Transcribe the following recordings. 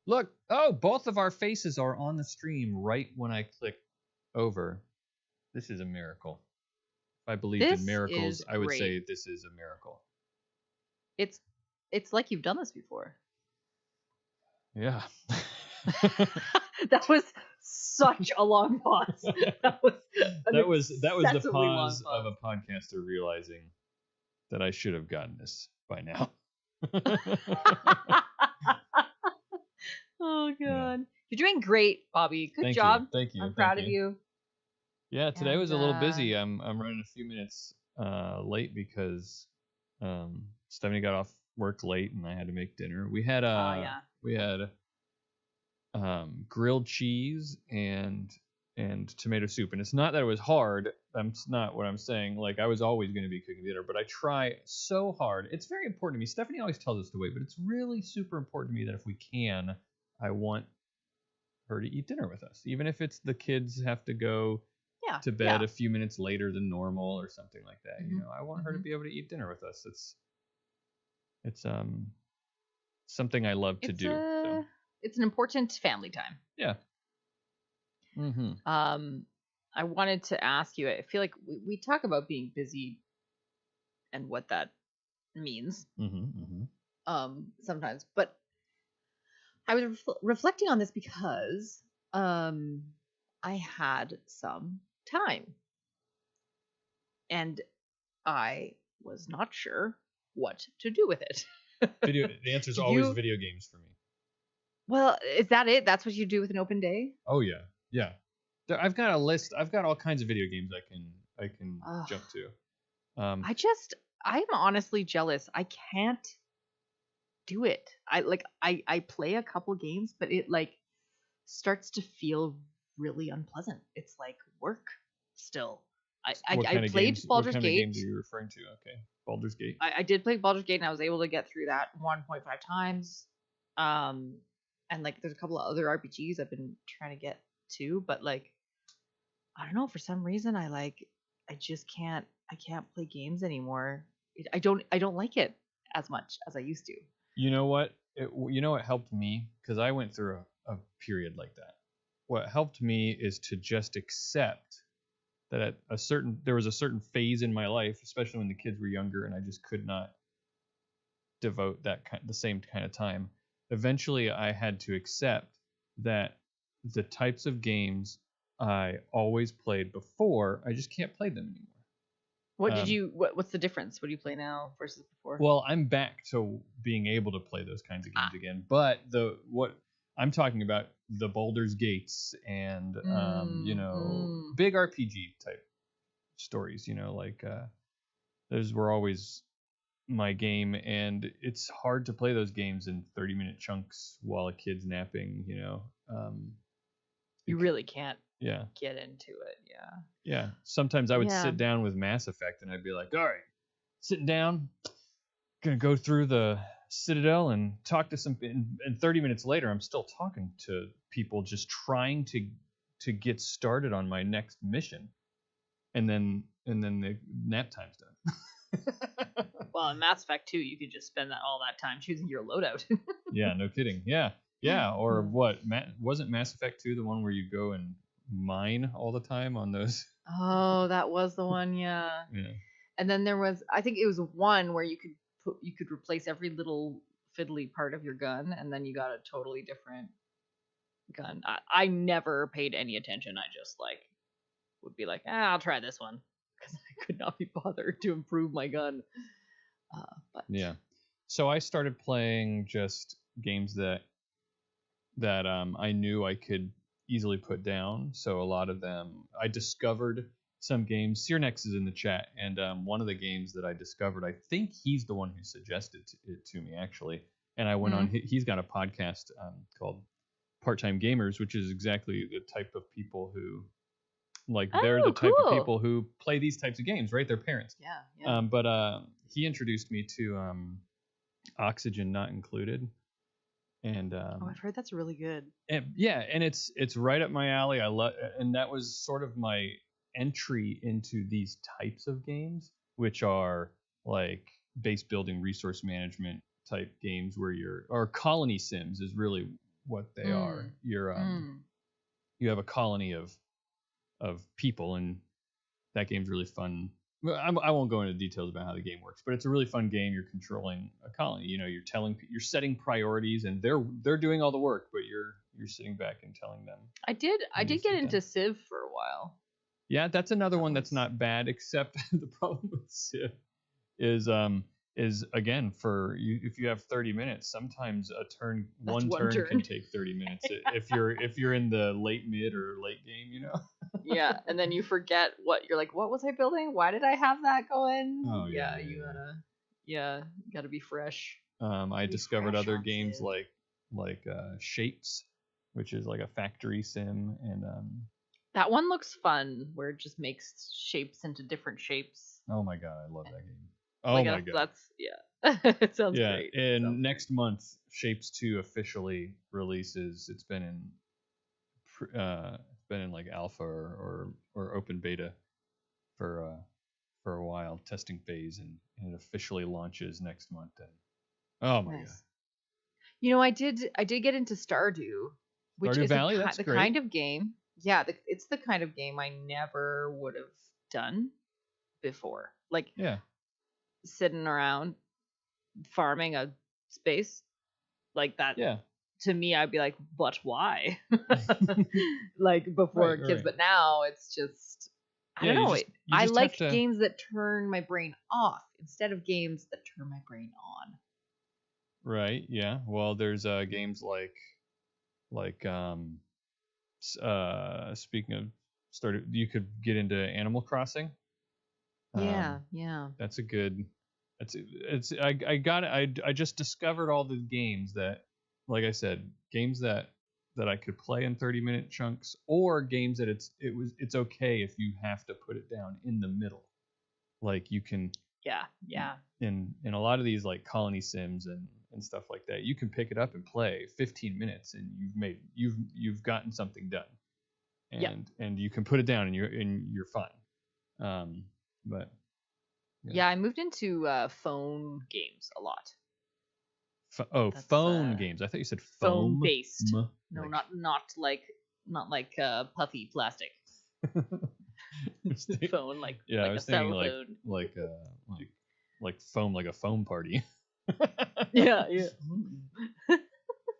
Look, oh, both of our faces are on the stream right when I click over. This is a miracle. If I believed in miracles, I would say this is a miracle. It's like you've done this before. Yeah. That was such a long pause. That was the pause of a podcaster realizing that I should have gotten this by now. Oh god. Yeah. You're doing great, Bobby. Good job. Thank you. I'm proud of you. Yeah, today was a little busy. I'm running a few minutes late because Stephanie got off work late and I had to make dinner. We had grilled cheese and tomato soup, and it's not that it was hard. That's not what I'm saying. Like, I was always going to be cooking dinner, but I try so hard. It's very important to me. Stephanie always tells us to wait, but it's really super important to me that if we can, I want her to eat dinner with us, even if it's the kids have to go to bed a few minutes later than normal or something like that. Mm-hmm. You know, I want her to be able to eat dinner with us. It's something I love to do. So. It's an important family time. Yeah. Mm-hmm. I wanted to ask you, I feel like we talk about being busy and what that means sometimes, but I was reflecting on this because I had some time and I was not sure what to do with it. The answer is always video games for me. Well, is that it? That's what you do with an open day? Oh yeah. Yeah. I've got a list. I've got all kinds of video games I can jump to. I'm honestly jealous. I can't do it. I play a couple games, but it like starts to feel really unpleasant. It's like work still. I played Baldur's Gate. What kind of games are you referring to? Okay, Baldur's Gate. I did play Baldur's Gate, and I was able to get through that 1.5 times. And like there's a couple of other RPGs I've been trying to get to, but like I don't know, for some reason I can't play games anymore. I don't like it as much as I used to. You know what? What helped me, because I went through a period like that. What helped me is to just accept that at there was a certain phase in my life, especially when the kids were younger, and I just could not devote the same kind of time. Eventually, I had to accept that the types of games I always played before, I just can't play them anymore. What's the difference? What do you play now versus before? Well, I'm back to being able to play those kinds of games again. But what I'm talking about, the Baldur's Gates and big RPG type stories, like those were always my game, and it's hard to play those games in 30-minute chunks while a kid's napping. You really can't get into it. Yeah. Sometimes I would sit down with Mass Effect and I'd be like, all right, sitting down, gonna go through the Citadel and talk to some, and 30 minutes later I'm still talking to people, just trying to get started on my next mission, and then the nap time's done. Well, in Mass Effect 2, you could just spend all that time choosing your loadout. Yeah, no kidding. Yeah. Or what? Wasn't Mass Effect 2 the one where you go and mine all the time on those? Oh, that was the one. Yeah. And then there was, I think it was one where you could replace every little fiddly part of your gun, and then you got a totally different gun. I never paid any attention. I just would be like, I'll try this one, because I could not be bothered to improve my gun. Yeah. So I started playing just games that I knew I could easily put down. So a lot of them, I discovered some games. Searnex is in the chat, and one of the games that I discovered, I think he's the one who suggested it to me, actually. And I went on, he's got a podcast called Part-Time Gamers, which is exactly the type of people who, they're the type of people who play these types of games, right? They're parents. Yeah. But he introduced me to Oxygen Not Included. And I've heard that's really good. And it's right up my alley. I love, and that was sort of my entry into these types of games, which are like base building, resource management type games, or Colony Sims is really what they are. You're you have a colony of people, and that game's really fun. Well, I won't go into details about how the game works, but it's a really fun game. You're controlling a colony. You know, you're setting priorities, and they're doing all the work, but you're sitting back and telling them. I did get into Civ for a while. Yeah, that's another one that's not bad, except the problem with Civ is again, for you, if you have 30 minutes, sometimes one turn can take 30 minutes. if you're in the late mid or late game, you know. Yeah, and then you forget what was I building? Why did I have that going? Oh yeah. You gotta be fresh. I discovered other games like Shapes, which is like a factory sim, and that one looks fun, where it just makes shapes into different shapes. Oh my god, I love that game. Oh my god, that's it sounds great. And next month, Shapes 2 officially releases. It's been in like alpha or open beta for a while, testing phase, and it officially launches next month. And oh my god! You know, I did get into Stardew, which is Valley, the kind of game. Yeah, it's the kind of game I never would have done before. Like, sitting around farming a space like that. Yeah. To me, I'd be like, but why? Like before kids, right. But now it's just, I don't know. I like games that turn my brain off instead of games that turn my brain on. Right. Yeah. Well, there's games like speaking of started, you could get into Animal Crossing. Yeah. That's a good. I just discovered all the games that, like I said, games that I could play in 30-minute chunks, or games that it's okay if you have to put it down in the middle. Like you can. Yeah. In a lot of these like colony sims and stuff like that, you can pick it up and play 15 minutes, and you've gotten something done. And you can put it down and you're fine. But I moved into phone games a lot. Phone games. I thought you said foam based. No, not like puffy plastic. Phone like I was thinking phone. like foam, like a foam party. Yeah.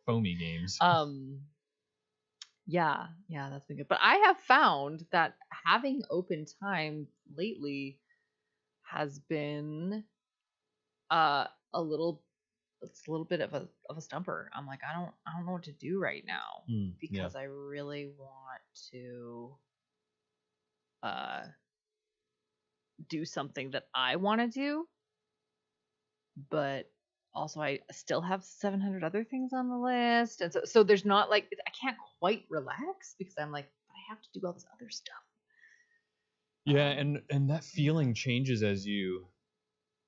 Foamy games. Yeah, that's been good. But I have found that having open time lately has been it's a little bit of a stumper. I'm like, I don't know what to do right now because I really want to do something that I want to do, but also I still have 700 other things on the list, and so there's not like, I can't quite relax because I'm like, but I have to do all this other stuff. Yeah, and that feeling changes as you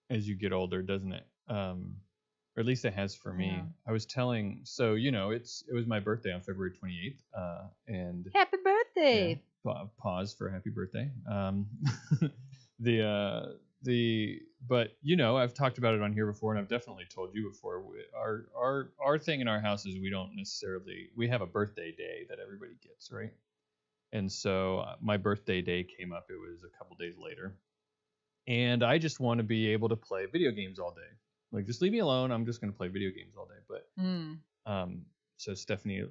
get older, doesn't it? Or at least it has for me. I was telling, so it was my birthday on February 28th, and happy birthday. Yeah, pause for happy birthday. But I've talked about it on here before, and I've definitely told you before. Our thing in our house is we have a birthday day that everybody gets, right? And so my birthday day came up. It was a couple days later, and I just want to be able to play video games all day. Like, just leave me alone. I'm just going to play video games all day. But so Stephanie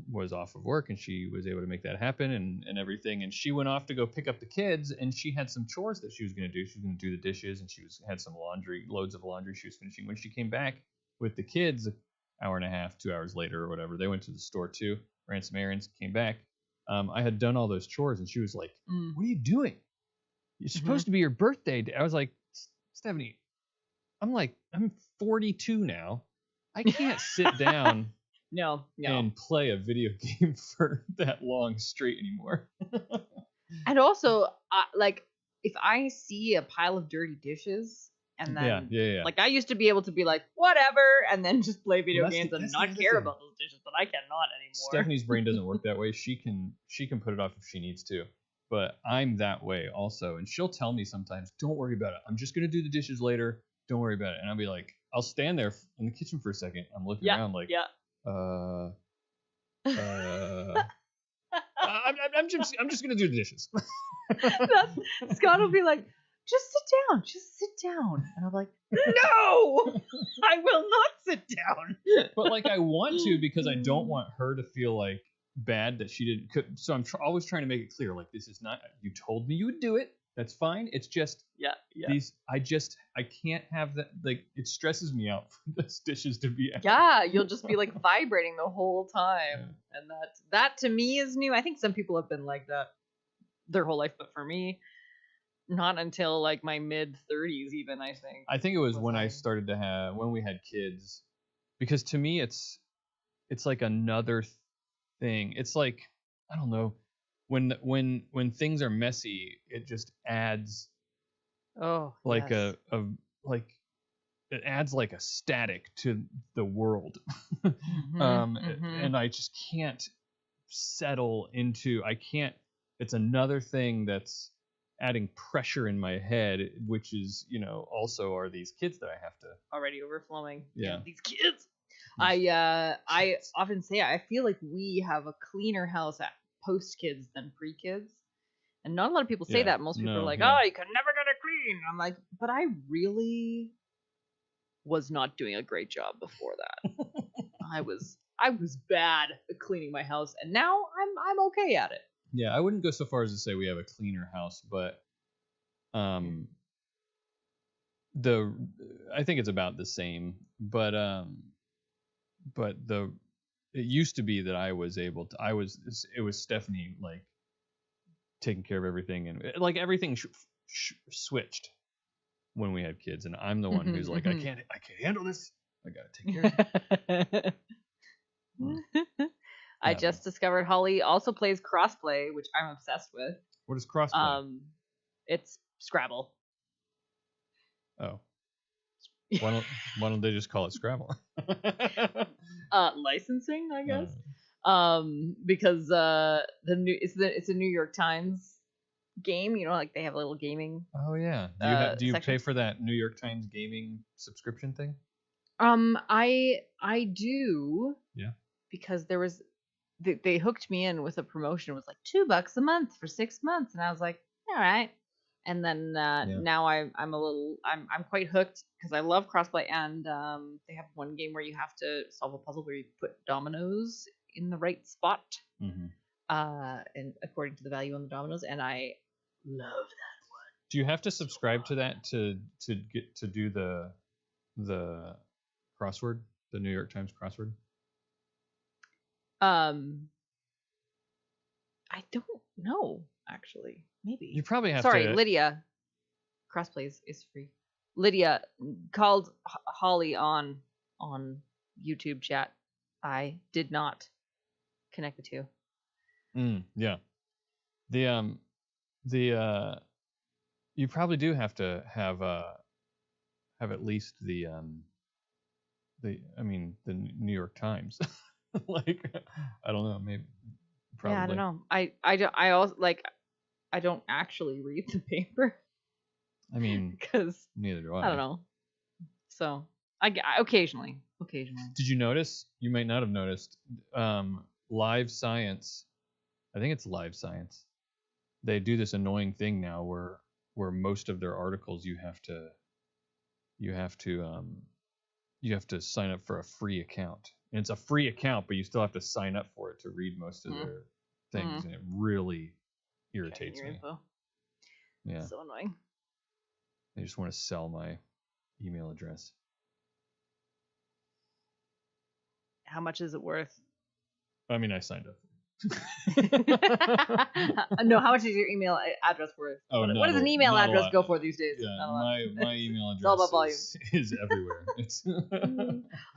was off of work, and she was able to make that happen and everything. And she went off to go pick up the kids, and she had some chores that she was going to do. She was going to do the dishes, and had some loads of laundry she was finishing. When she came back with the kids, an hour and a half, 2 hours later or whatever, they went to the store too, ran some errands, came back. I had done all those chores, and she was like, "What are you doing? It's supposed to be your birthday day." I was like, "Stephanie, I'm 42 now. I can't sit down no and play a video game for that long straight anymore." And also, like, if I see a pile of dirty dishes, and then like, I used to be able to be like, whatever, and then just play video games and not care about those dishes, but I cannot anymore. Stephanie's brain doesn't work that way. She can put it off if she needs to, but I'm that way also. And she'll tell me sometimes, "Don't worry about it. I'm just gonna do the dishes later. Don't worry about it." And I'll be like, I'll stand there in the kitchen for a second. I'm looking around like, I'm just gonna do the dishes. Scott will be like, just sit down. And I'm like, no, I will not sit down. But like I want to because I don't want her to feel like bad that she didn't. So I'm always trying to make it clear, like this is not. You told me you would do it. That's fine. It's just these. I can't have that. Like it stresses me out for those dishes to be. Yeah, you'll just be like vibrating the whole time, and that to me is new. I think some people have been like that their whole life, but for me, not until like my mid 30s even. I think it was when I started to have when we had kids, because to me it's like another thing. It's like I don't know. When things are messy, it just adds like yes. it adds like a static to the world. And I just can't settle into it's another thing that's adding pressure in my head, which is, also are these kids that I have to already overflowing. Yeah. These kids. I often say I feel like we have a cleaner house at post kids than pre kids, and not a lot of people say that. Most people are like, oh, you can never get it clean. I'm like, but I really was not doing a great job before that. I was bad at cleaning my house, and now I'm okay at it. Yeah, I wouldn't go so far as to say we have a cleaner house, but I think it's about the same, but it used to be that I was able to. It was Stephanie like taking care of everything, and like everything switched when we had kids, and I'm the one who's like, I can't handle this. I gotta take care of it. I just discovered Holly also plays crossplay, which I'm obsessed with. What is crossplay? It's Scrabble. Oh. Why don't they just call it Scrabble? Licensing, I guess. Because it's a New York Times game. Like they have a little gaming. Oh yeah. Do you pay for that New York Times gaming subscription thing? I do. Yeah. Because there was they hooked me in with a promotion. It was like $2 a month for 6 months, and I was like, all right. And then now I'm quite hooked because I love crossplay, and they have one game where you have to solve a puzzle where you put dominoes in the right spot, and according to the value on the dominoes, and I love that one. Do you have to subscribe to that to get to do the crossword, the New York Times crossword? I don't know, actually. Maybe. You probably have Sorry, Lydia. Crossplay is free. Lydia called Holly on YouTube chat. I did not connect the two. Yeah. You probably do have to have at least the New York Times. Like I don't know, maybe probably. Yeah, I don't know. I also like I don't actually read the paper. I mean, because neither do I. I don't know. So I occasionally. Did you notice? You might not have noticed. Live Science. I think it's Live Science. They do this annoying thing now where most of their articles you have to sign up for a free account. And it's a free account, but you still have to sign up for it to read most of their things, and it really irritates me. Info. Yeah. So annoying. I just want to sell my email address. How much is it worth? I mean, I signed up. No, how much is your email address worth? Oh, what does an email address go for these days? Yeah, my email address all about volume. is everywhere. It's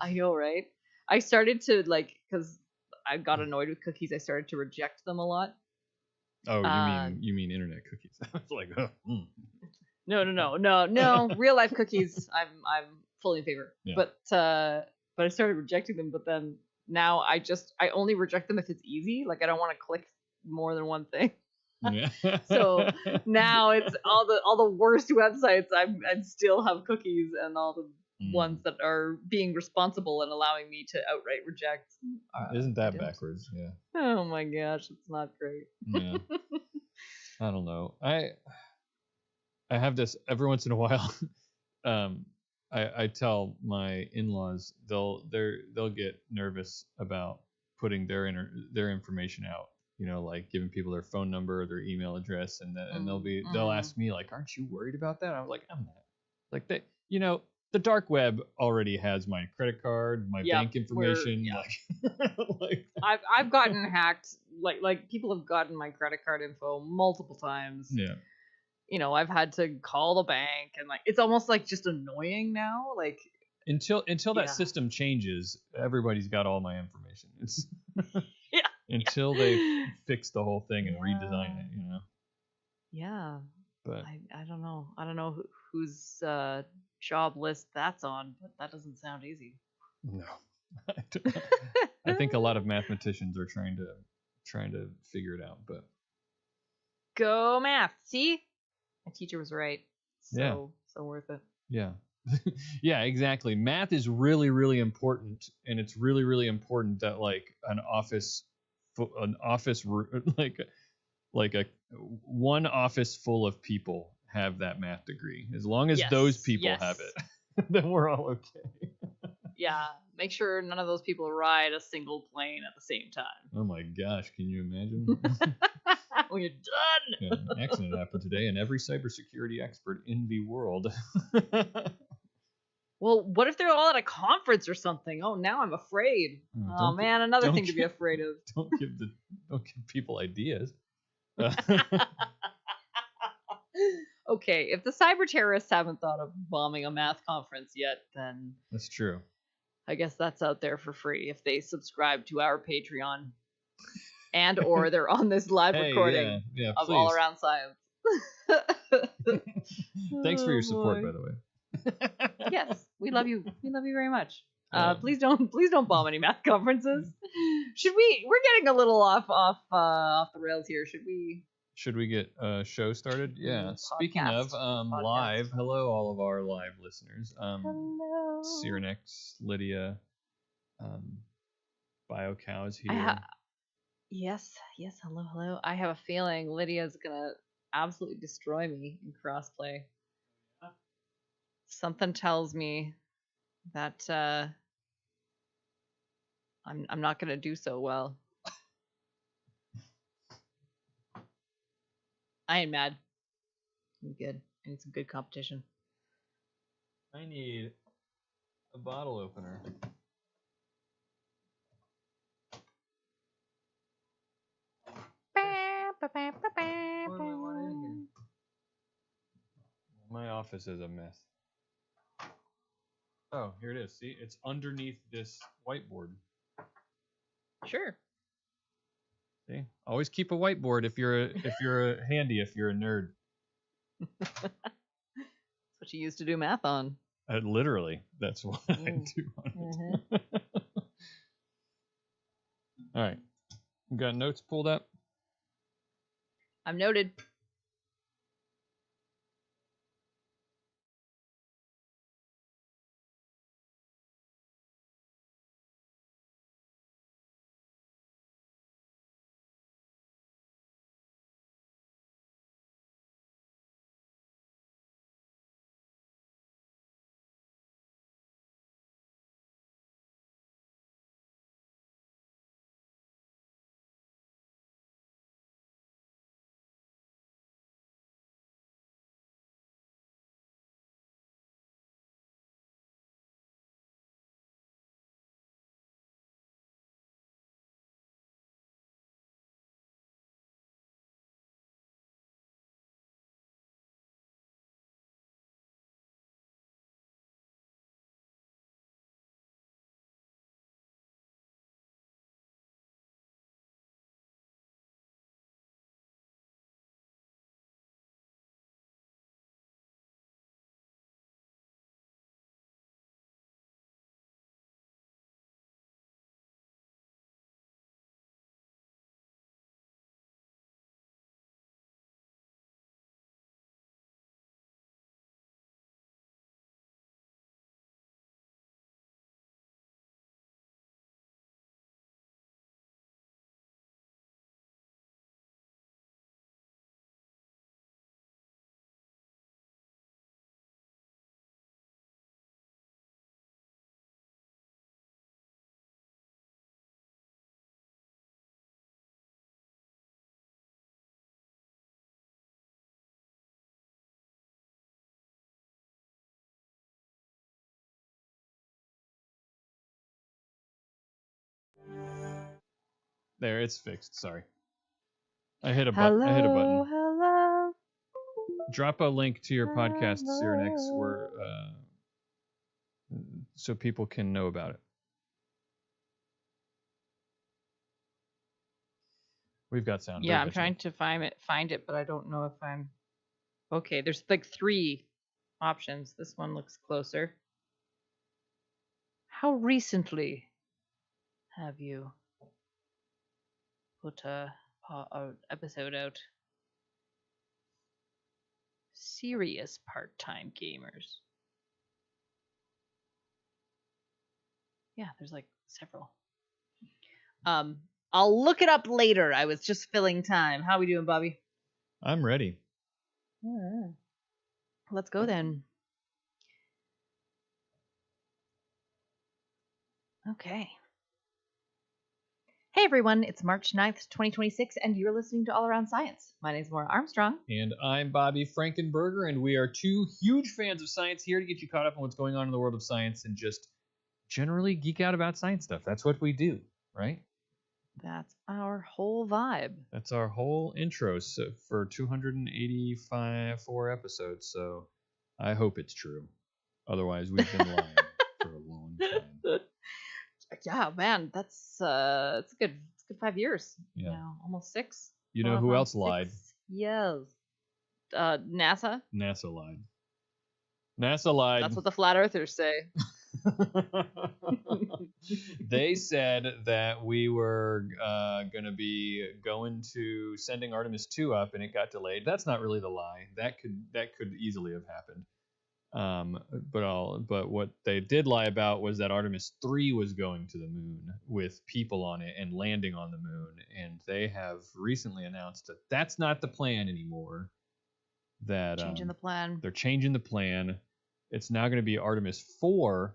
I know, right? I started to because I got annoyed with cookies. I started to reject them a lot. Oh, you mean internet cookies? I was like, oh. No. Real life cookies, I'm fully in favor. Yeah. But I started rejecting them. But then now I only reject them if it's easy. Like I don't want to click more than one thing. Yeah. So now it's all the worst websites. I still have cookies, and all the ones that are being responsible and allowing me to outright reject. Isn't that items. backwards? Yeah. Oh my gosh, it's not great. Yeah. I don't know. I have this every once in a while. I tell my in-laws they'll get nervous about putting their information out. You know, like giving people their phone number or their email address, and they'll ask me like, "Aren't you worried about that?" I'm like, "I'm not." Like they, you know, the dark web already has my credit card, my bank information. Like I've gotten hacked. Like people have gotten my credit card info multiple times. Yeah. You know, I've had to call the bank, and like it's almost like just annoying now. Like until that system changes, everybody's got all my information. It's until they fix the whole thing and redesign it, you know. Yeah. But I don't know. I don't know whose job list that's on, but that doesn't sound easy. No. I think a lot of mathematicians are trying to figure it out, but go math. See? My teacher was right. So worth it. Yeah. Yeah, exactly. Math is really, really important, and it's really, really important that like an office like a one office full of people have that math degree. As long as those people have it, then we're all okay. Yeah, make sure none of those people ride a single plane at the same time. Oh my gosh, can you imagine? When you're done. Yeah, an accident happened today, and every cybersecurity expert in the world. Well, what if they're all at a conference or something? Oh, now I'm afraid. Oh man, another thing to be afraid of. Don't give people ideas. Okay, if the cyber terrorists haven't thought of bombing a math conference yet, then that's true. I guess that's out there for free if they subscribe to our Patreon, and or they're on this live recording of All Around Science. Thanks for your support, by the way. Yes, we love you. We love you very much. Please don't bomb any math conferences. We're getting a little off the rails here. Should we get a show started? Yeah. Speaking of live, hello all of our live listeners. Hello. Cyranex, Lydia, BioCow is here. Yes, hello. I have a feeling Lydia's gonna absolutely destroy me in crossplay. Something tells me that I'm not gonna do so well. I ain't mad. I'm good. I need some good competition. I need a bottle opener. My office is a mess. Oh, here it is. See, it's underneath this whiteboard. Sure. See, always keep a whiteboard if you're handy, if you're a nerd. That's what you used to do math on. Literally, that's what I do on it. All right, you got notes pulled up? I'm noted. There, it's fixed. Sorry. I hit a button. Hello. Drop a link to your podcast, Cyrenex, so people can know about it. We've got sound. Yeah, I'm trying to find it, but I don't know if I'm... Okay, there's like 3 options. This one looks closer. How recently have you put a episode out? Serious part-time gamers. Yeah, there's like several. I'll look it up later. I was just filling time. How we doing, Bobby? I'm ready. Let's go then. Okay. Hey everyone, it's March 9th, 2026, and you're listening to All Around Science. My name's Maura Armstrong. And I'm Bobby Frankenberger, and we are 2 huge fans of science here to get you caught up on what's going on in the world of science and just generally geek out about science stuff. That's what we do, right? That's our whole vibe. That's our whole intro for 284 episodes, so I hope it's true. Otherwise, we've been lying for a long time. Yeah, man, it's a good 5 years. Yeah. Now, almost 6. You know who else lied? Yes. NASA. NASA lied. NASA lied. That's what the flat earthers say. They said that we were going to be going to sending Artemis 2 up, and it got delayed. That's not really the lie. That could easily have happened. But what they did lie about was that Artemis 3 was going to the moon with people on it and landing on the moon, and they have recently announced that that's not the plan anymore. That changing the plan. They're changing the plan. It's now going to be Artemis 4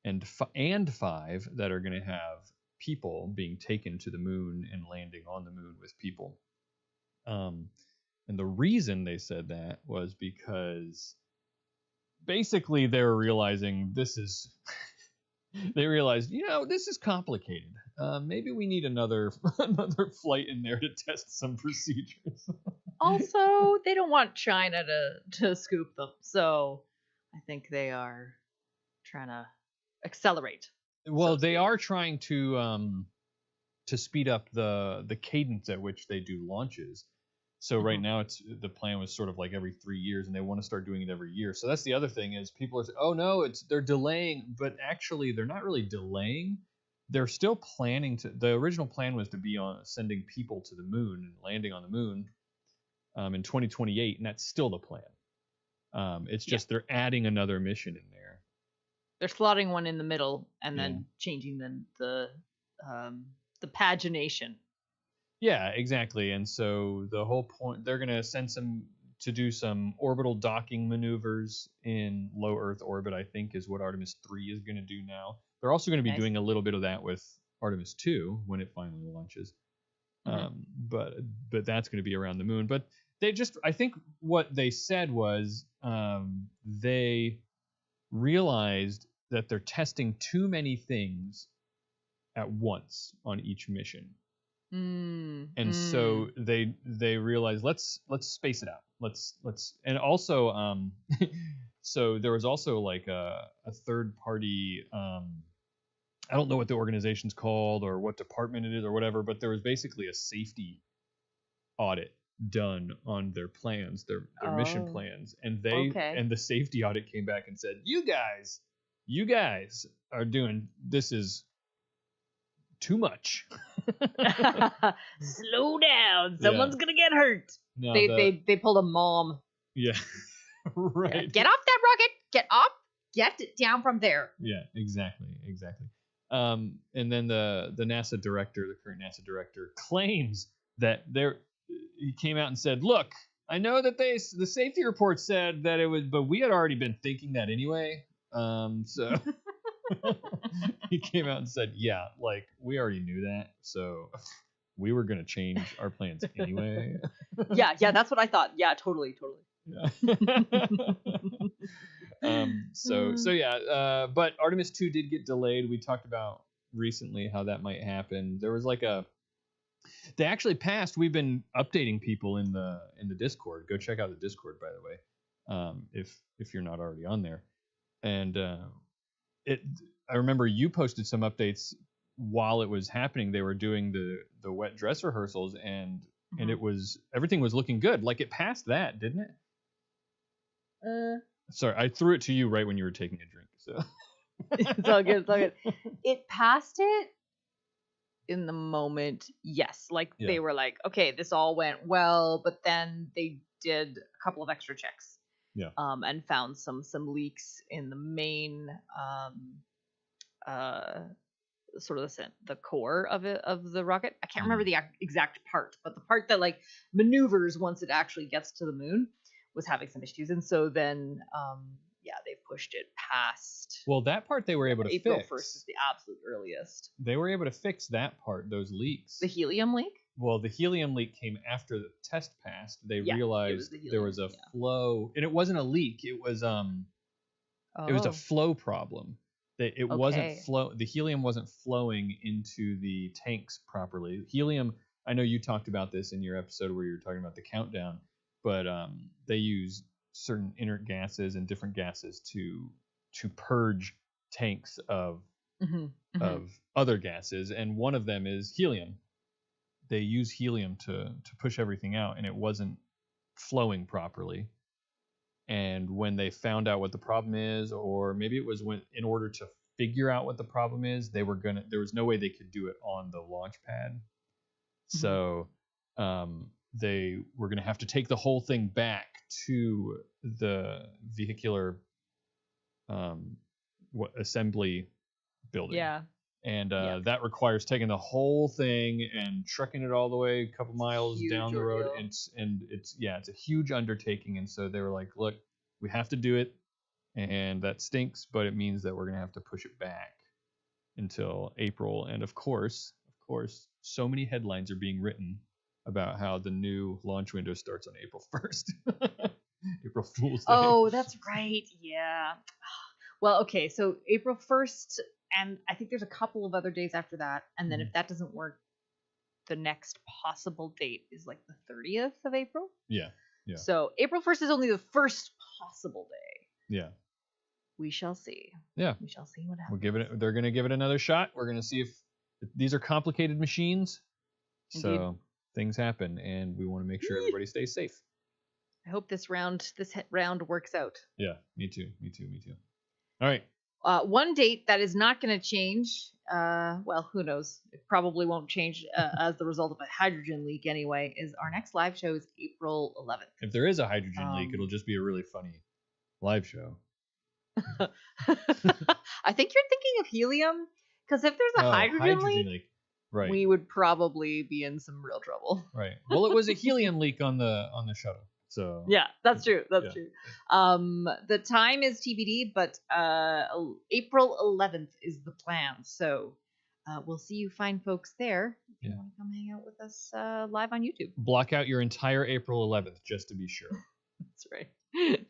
and 5 that are going to have people being taken to the moon and landing on the moon with people. And the reason they said that was because basically they were realizing this is this is complicated. Maybe we need another flight in there to test some procedures. Also, they don't want China to scoop them, so I think they are trying to accelerate. Well, they are trying to speed up the cadence at which they do launches. So right now the plan was sort of like every 3 years, and they want to start doing it every year. So that's the other thing is people are saying, oh no, they're delaying, but actually they're not really delaying. They're still planning to. The original plan was to be on sending people to the moon and landing on the moon in 2028, and that's still the plan. It's just they're adding another mission in there. They're slotting one in the middle and then changing the pagination. Yeah, exactly. And so the whole point, they're going to send to do some orbital docking maneuvers in low Earth orbit, I think is what Artemis 3 is going to do now. They're also going to be doing a little bit of that with Artemis 2 when it finally launches. But that's going to be around the moon. But I think what they said was they realized that they're testing too many things at once on each mission. And so they realized let's space it out. Let's and also so there was also like a third party I don't know what the organization's called or what department it is or whatever, but there was basically a safety audit done on their plans, their mission plans, and and the safety audit came back and said, you guys are doing this is too much. Slow down. Someone's gonna get hurt. No, they pulled a mom. Yeah. Right. Yeah. Get off that rocket. Get up. Get down from there. Yeah, exactly. And then the NASA director, the current NASA director, claims that he came out and said, look, I know that the safety report said that it was, but we had already been thinking that anyway. So he came out and said, yeah, like we already knew that, so we were gonna change our plans anyway. yeah, that's what I thought. Yeah, totally. Yeah. But Artemis 2 did get delayed. We talked about recently how that might happen. There was like a They actually passed. We've been updating people in the Discord. Go check out the Discord, by the way, if you're not already on there. And I remember you posted some updates while it was happening. They were doing the wet dress rehearsals, and it was everything was looking good. Like it passed that, didn't it? Sorry, I threw it to you right when you were taking a drink. So it's all good. It's all good. It passed it in the moment. Yes, like they were like, okay, this all went well, but then they did a couple of extra checks. Yeah. And found some leaks in the main sort of the core of the rocket. I can't remember the exact part, but the part that like maneuvers once it actually gets to the moon was having some issues, and so then they pushed it past. Well, that part they were able to fix. April 1st is the absolute earliest. They were able to fix that part, those leaks. The helium leak? Well, the helium leak came after the test passed. They realized there was a flow, and it wasn't a leak. It was it was a flow problem. It wasn't the helium wasn't flowing into the tanks properly. Helium, I know you talked about this in your episode where you were talking about the countdown, but they use certain inert gases and different gases to purge tanks of other gases, and one of them is helium. They use helium to push everything out, and it wasn't flowing properly. And when they found out what the problem is, or maybe it was in order to figure out what the problem is, there was no way they could do it on the launch pad. So they were going to have to take the whole thing back to the vehicular assembly building. Yeah. And that requires taking the whole thing and trucking it all the way a couple miles down the road. And it's a huge undertaking. And so they were like, look, we have to do it. And that stinks, but it means that we're going to have to push it back until April. And of course, so many headlines are being written about how the new launch window starts on April 1st. April Fool's Day. Oh, that's right. Yeah. Well, okay. So April 1st, and I think there's a couple of other days after that. And then if that doesn't work, the next possible date is like the 30th of April. Yeah. Yeah. So April 1st is only the first possible day. Yeah. We shall see. Yeah. We shall see what happens. They're going to give it another shot. We're going to see if these are complicated machines. Indeed. So things happen, and we want to make sure everybody stays safe. I hope this round works out. Yeah, me too. All right. One date that is not going to change. Well, who knows? It probably won't change as the result of a hydrogen leak anyway. Is our next live show is April 11th. If there is a hydrogen leak, it'll just be a really funny live show. I think you're thinking of helium, because if there's a hydrogen leak, right, we would probably be in some real trouble. Right. Well, it was a helium leak on the shuttle. So yeah, that's true. That's true. The time is TBD, but April 11th is the plan. So we'll see you fine folks there if you want to come hang out with us live on YouTube. Block out your entire April 11th just to be sure. That's right.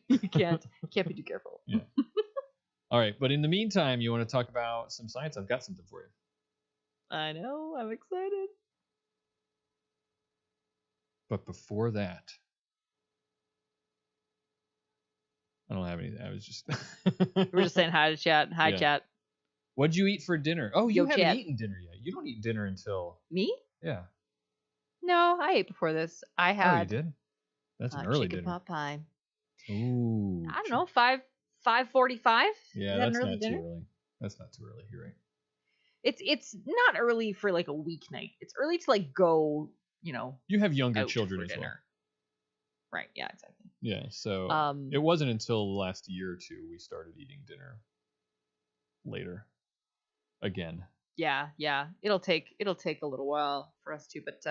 You can't be too careful. Yeah. All right, but in the meantime, you want to talk about some science? I've got something for you. I know. I'm excited. But before that, I don't have anything. I was just... We're just saying hi to chat. Hi, chat. What'd you eat for dinner? Oh, you haven't chat. eaten dinner yet. You don't eat dinner until... Me? Yeah. No, I ate before this. I had... Oh, you did? That's an early chicken dinner. pot pie. Ooh. I don't know, 5:45? Yeah, that's not too early. That's not too early. You're right. It's not early for like a weeknight. It's early to like go, You have younger children as well. Right, yeah, exactly. Yeah, so it wasn't until the last year or two we started eating dinner later. Again. Yeah. It'll take a little while for us too, but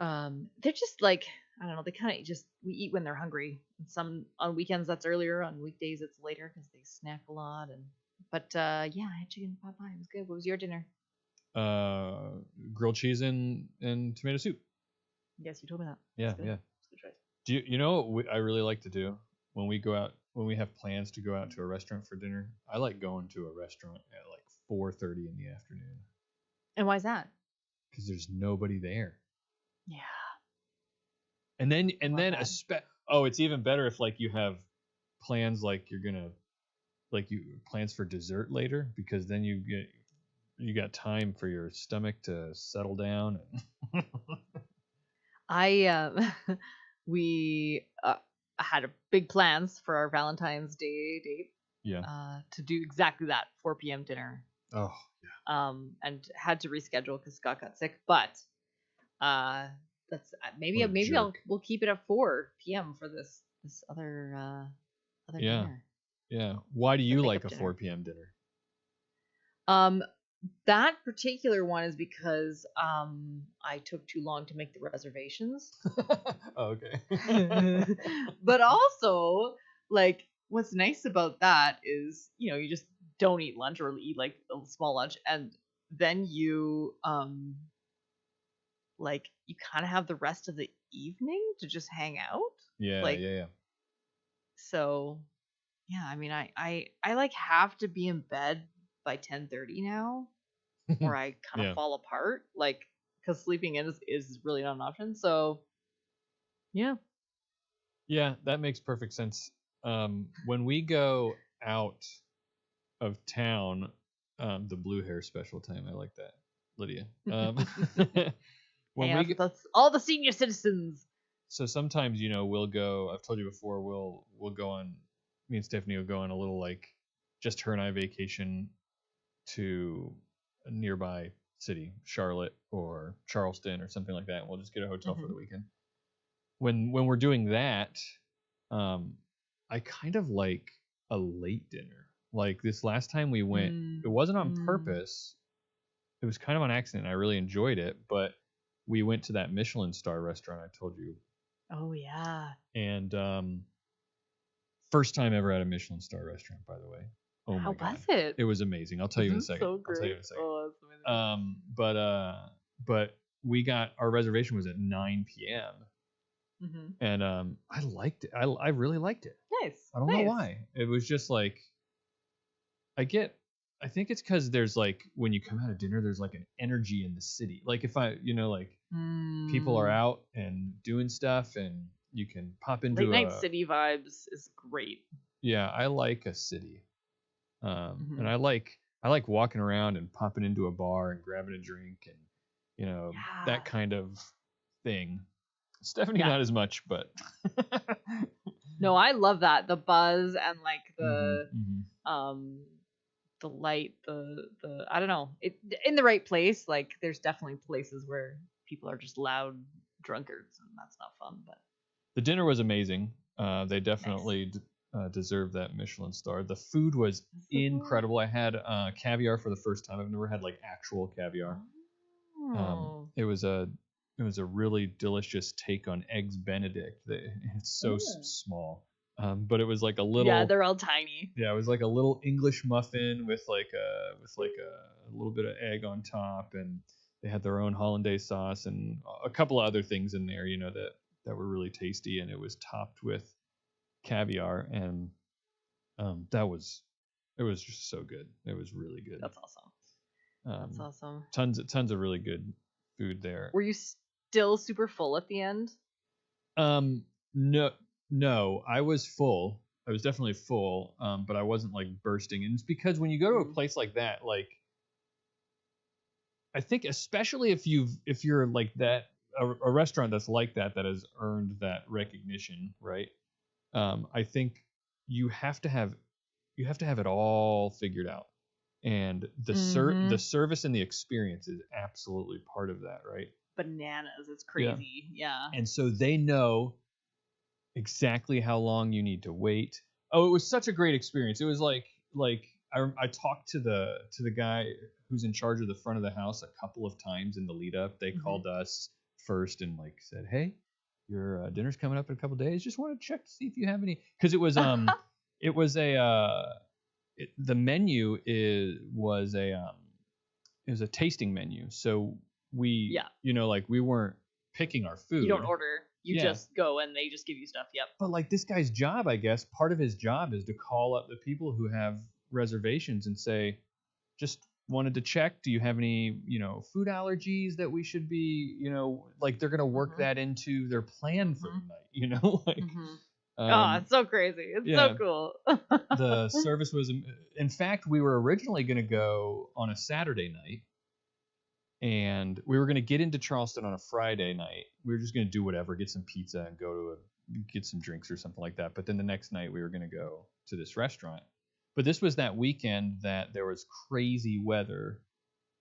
they're just like, I don't know, they kind of just, we eat when they're hungry. And some on weekends that's earlier, on weekdays it's later because they snack a lot. But I had chicken pot pie. It was good. What was your dinner? Grilled cheese and tomato soup. Yes, you told me that. Yeah. That's good choice. Do you know what I really like to do when we go out, when we have plans to go out to a restaurant for dinner? I like going to a restaurant at like 4:30 in the afternoon. And why is that? because there's nobody there. Yeah. And then that. it's even better if like you have plans like you're gonna plans for dessert later, because then you got time for your stomach to settle down. We had big plans for our Valentine's Day date. Yeah. To do exactly that, 4 p.m. dinner. Oh yeah. And had to reschedule because Scott got sick. But that's maybe we'll keep it at 4 p.m. for this other dinner. Yeah. Why do you like a 4 p.m. dinner? That particular one is because I took too long to make the reservations. Oh, okay. But also, like, what's nice about that is, you just don't eat lunch or eat like a small lunch, and then you you kind of have the rest of the evening to just hang out. Yeah, yeah. So, yeah, I mean, I like have to be in bed by 10:30 now, or I kind of fall apart, like, because sleeping in is really not an option. So, yeah. Yeah, that makes perfect sense. When we go out of town, the blue hair special time, I like that, Lydia. That's all the senior citizens. So sometimes, we'll go. I've told you before. We'll go on. Me and Stephanie will go on a little just her and I vacation to a nearby city, Charlotte or Charleston or something like that. And we'll just get a hotel for the weekend. When we're doing that, I kind of like a late dinner. Like this last time we went, it wasn't on purpose. It was kind of on accident. I really enjoyed it, but we went to that Michelin star restaurant I told you. Oh yeah. And first time ever at a Michelin star restaurant, by the way. Oh my God. How was it? It was amazing. I'll tell you in a second. So great. I'll tell you in a second. Oh, that's amazing. But we got our reservation was at 9 p.m. And I liked it. I really liked it. Nice. I don't know why. It was just like I think it's because there's when you come out of dinner, there's an energy in the city. Like if people are out and doing stuff, and you can pop into late night city vibes is great. Yeah, I like a city, and I like walking around and popping into a bar and grabbing a drink and that kind of thing. Stephanie not as much, but no, I love that, the buzz and the light, the I don't know, it in the right place. Like there's definitely places where people are just loud drunkards, and that's not fun. But the dinner was amazing. They definitely deserve that Michelin star. The food was incredible. I had caviar for the first time. I've never had actual caviar. It was a really delicious take on eggs Benedict. It's so small. But it was a little. Yeah, they're all tiny. Yeah, it was a little English muffin with a little bit of egg on top, and they had their own hollandaise sauce and a couple of other things in there, that were really tasty, and it was topped with caviar, and it was just so good. It was really good. That's awesome. That's awesome. Tons of really good food there. Were you still super full at the end? No, I was full. I was definitely full, but I wasn't bursting. And it's because when you go to a place like that, I think especially if you're that a restaurant that's like that has earned that recognition, right? I think you have to have it all figured out, and the service and the experience is absolutely part of that, right? Bananas, it's crazy. Yeah. And so they know exactly how long you need to wait. Oh, it was such a great experience. It was I talked to the guy who's in charge of the front of the house a couple of times in the lead up. They called us first and said, "Hey, your dinner's coming up in a couple of days. Just want to check to see if you have any," because it was the menu was a tasting menu. So we we weren't picking our food. You don't order. You just go and they just give you stuff. Yep. But this guy's job, I guess, part of his job is to call up the people who have reservations and say, just wanted to check, do you have any, food allergies that we should be, like they're going to work that into their plan for the night, like, oh, it's so crazy. It's so cool. The service was, in fact, we were originally going to go on a Saturday night, and we were going to get into Charleston on a Friday night. We were just going to do whatever, get some pizza and get some drinks or something like that. But then the next night we were going to go to this restaurant. But this was that weekend that there was crazy weather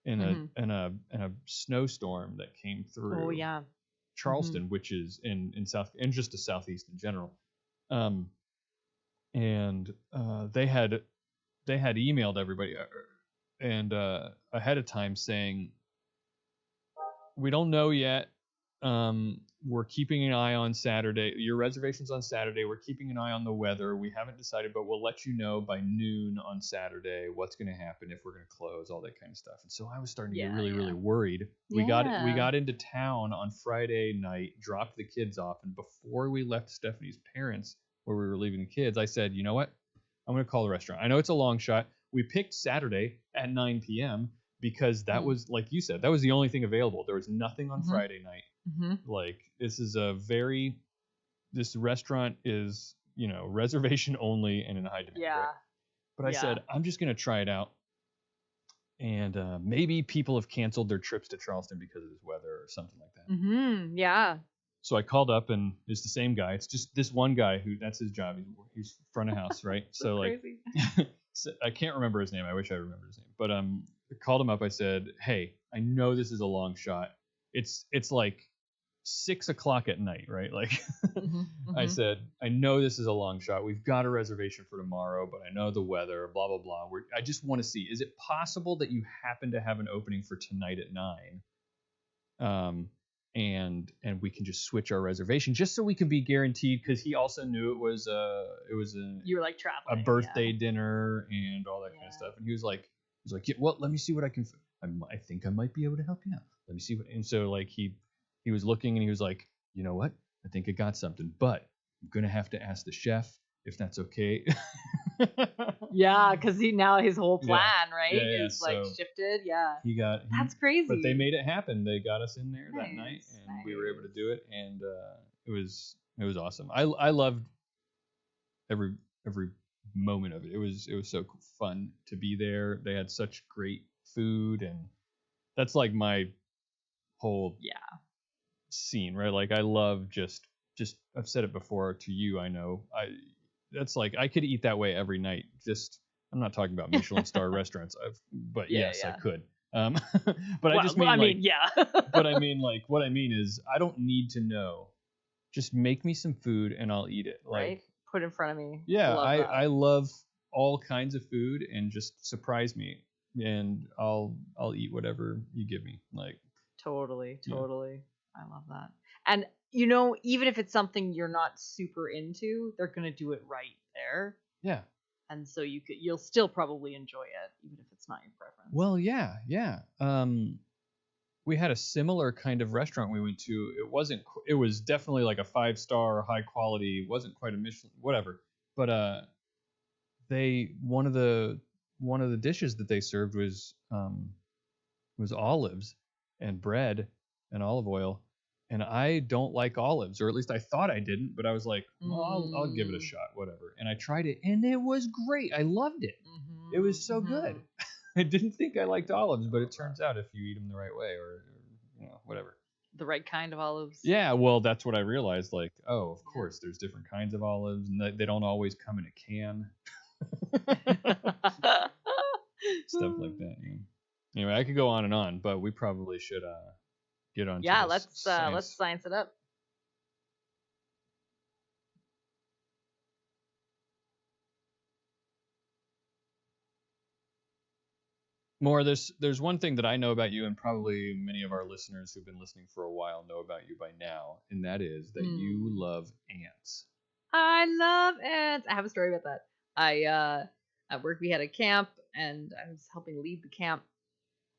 in a snowstorm that came through. Oh yeah. Charleston, which is in just the southeast in general. And they had emailed everybody and ahead of time saying, we don't know yet. We're keeping an eye on Saturday. Your reservation's on Saturday. We're keeping an eye on the weather. We haven't decided, but we'll let you know by noon on Saturday what's going to happen, if we're going to close, all that kind of stuff. And so I was starting to get really, really worried. We got into town on Friday night, dropped the kids off, and before we left Stephanie's parents, where we were leaving the kids, I said, you know what? I'm going to call the restaurant. I know it's a long shot. We picked Saturday at 9 p.m. because that was, like you said, that was the only thing available. There was nothing on Friday night. Like, this restaurant is, reservation only and in high demand. Yeah. Right? But I said, I'm just going to try it out. And maybe people have canceled their trips to Charleston because of this weather or something like that. Yeah. So I called up, and it's the same guy. It's just this one guy that's his job. He's front of house, right? So like, so I can't remember his name. I wish I remembered his name. But I called him up. I said, hey, I know this is a long shot. It's like 6 o'clock at night, right? Like, I said, I know this is a long shot. We've got a reservation for tomorrow, but I know the weather, blah, blah, blah. I just want to see, is it possible that you happen to have an opening for tonight at 9? And we can just switch our reservation just so we can be guaranteed, because he also knew it was you were like traveling, a birthday dinner and all that kind of stuff. And he was like, yeah, well, let me see what I can. I think I might be able to help you out. Let me see what. And so like he was looking, and he was like, you know what? I think I got something, but I'm gonna have to ask the chef if that's okay. Yeah, because now his whole plan, right, is like so shifted. That's crazy. But they made it happen. They got us in there that night, and we were able to do it, and it was awesome. I loved every moment of it. It was so fun to be there. They had such great food, and that's like my whole scene, right? Like, I love just I've said it before to you. I know that's like, I could eat that way every night. Just, I'm not talking about Michelin star restaurants, but yes, I could. But I just mean, but I mean, like, what I mean is, I don't need to know. Just make me some food and I'll eat it. Like, right? Put it in front of me. Yeah, I love all kinds of food, and just surprise me, and I'll eat whatever you give me. Like, totally. I love that. And even if it's something you're not super into, they're gonna do it right there. Yeah. And so you'll still probably enjoy it, even if it's not your preference. Well, yeah. We had a similar kind of restaurant we went to. It was definitely like a 5-star, high quality. Wasn't quite a Michelin, whatever. But one of the dishes that they served was olives and bread and olive oil. And I don't like olives, or at least I thought I didn't, but I was like, well, I'll give it a shot, whatever. And I tried it, and it was great. I loved it. It was so good. I didn't think I liked olives, but it turns out if you eat them the right way, or whatever. The right kind of olives. Yeah, well, that's what I realized. Like, oh, of course, there's different kinds of olives, and they don't always come in a can. Stuff like that. Yeah. Anyway, I could go on and on, but we probably should get on. Yeah, let's science it up. More, there's one thing that I know about you, and probably many of our listeners who've been listening for a while know about you by now, and that is that you love ants. I love ants. I have a story about that. At work we had a camp, and I was helping lead the camp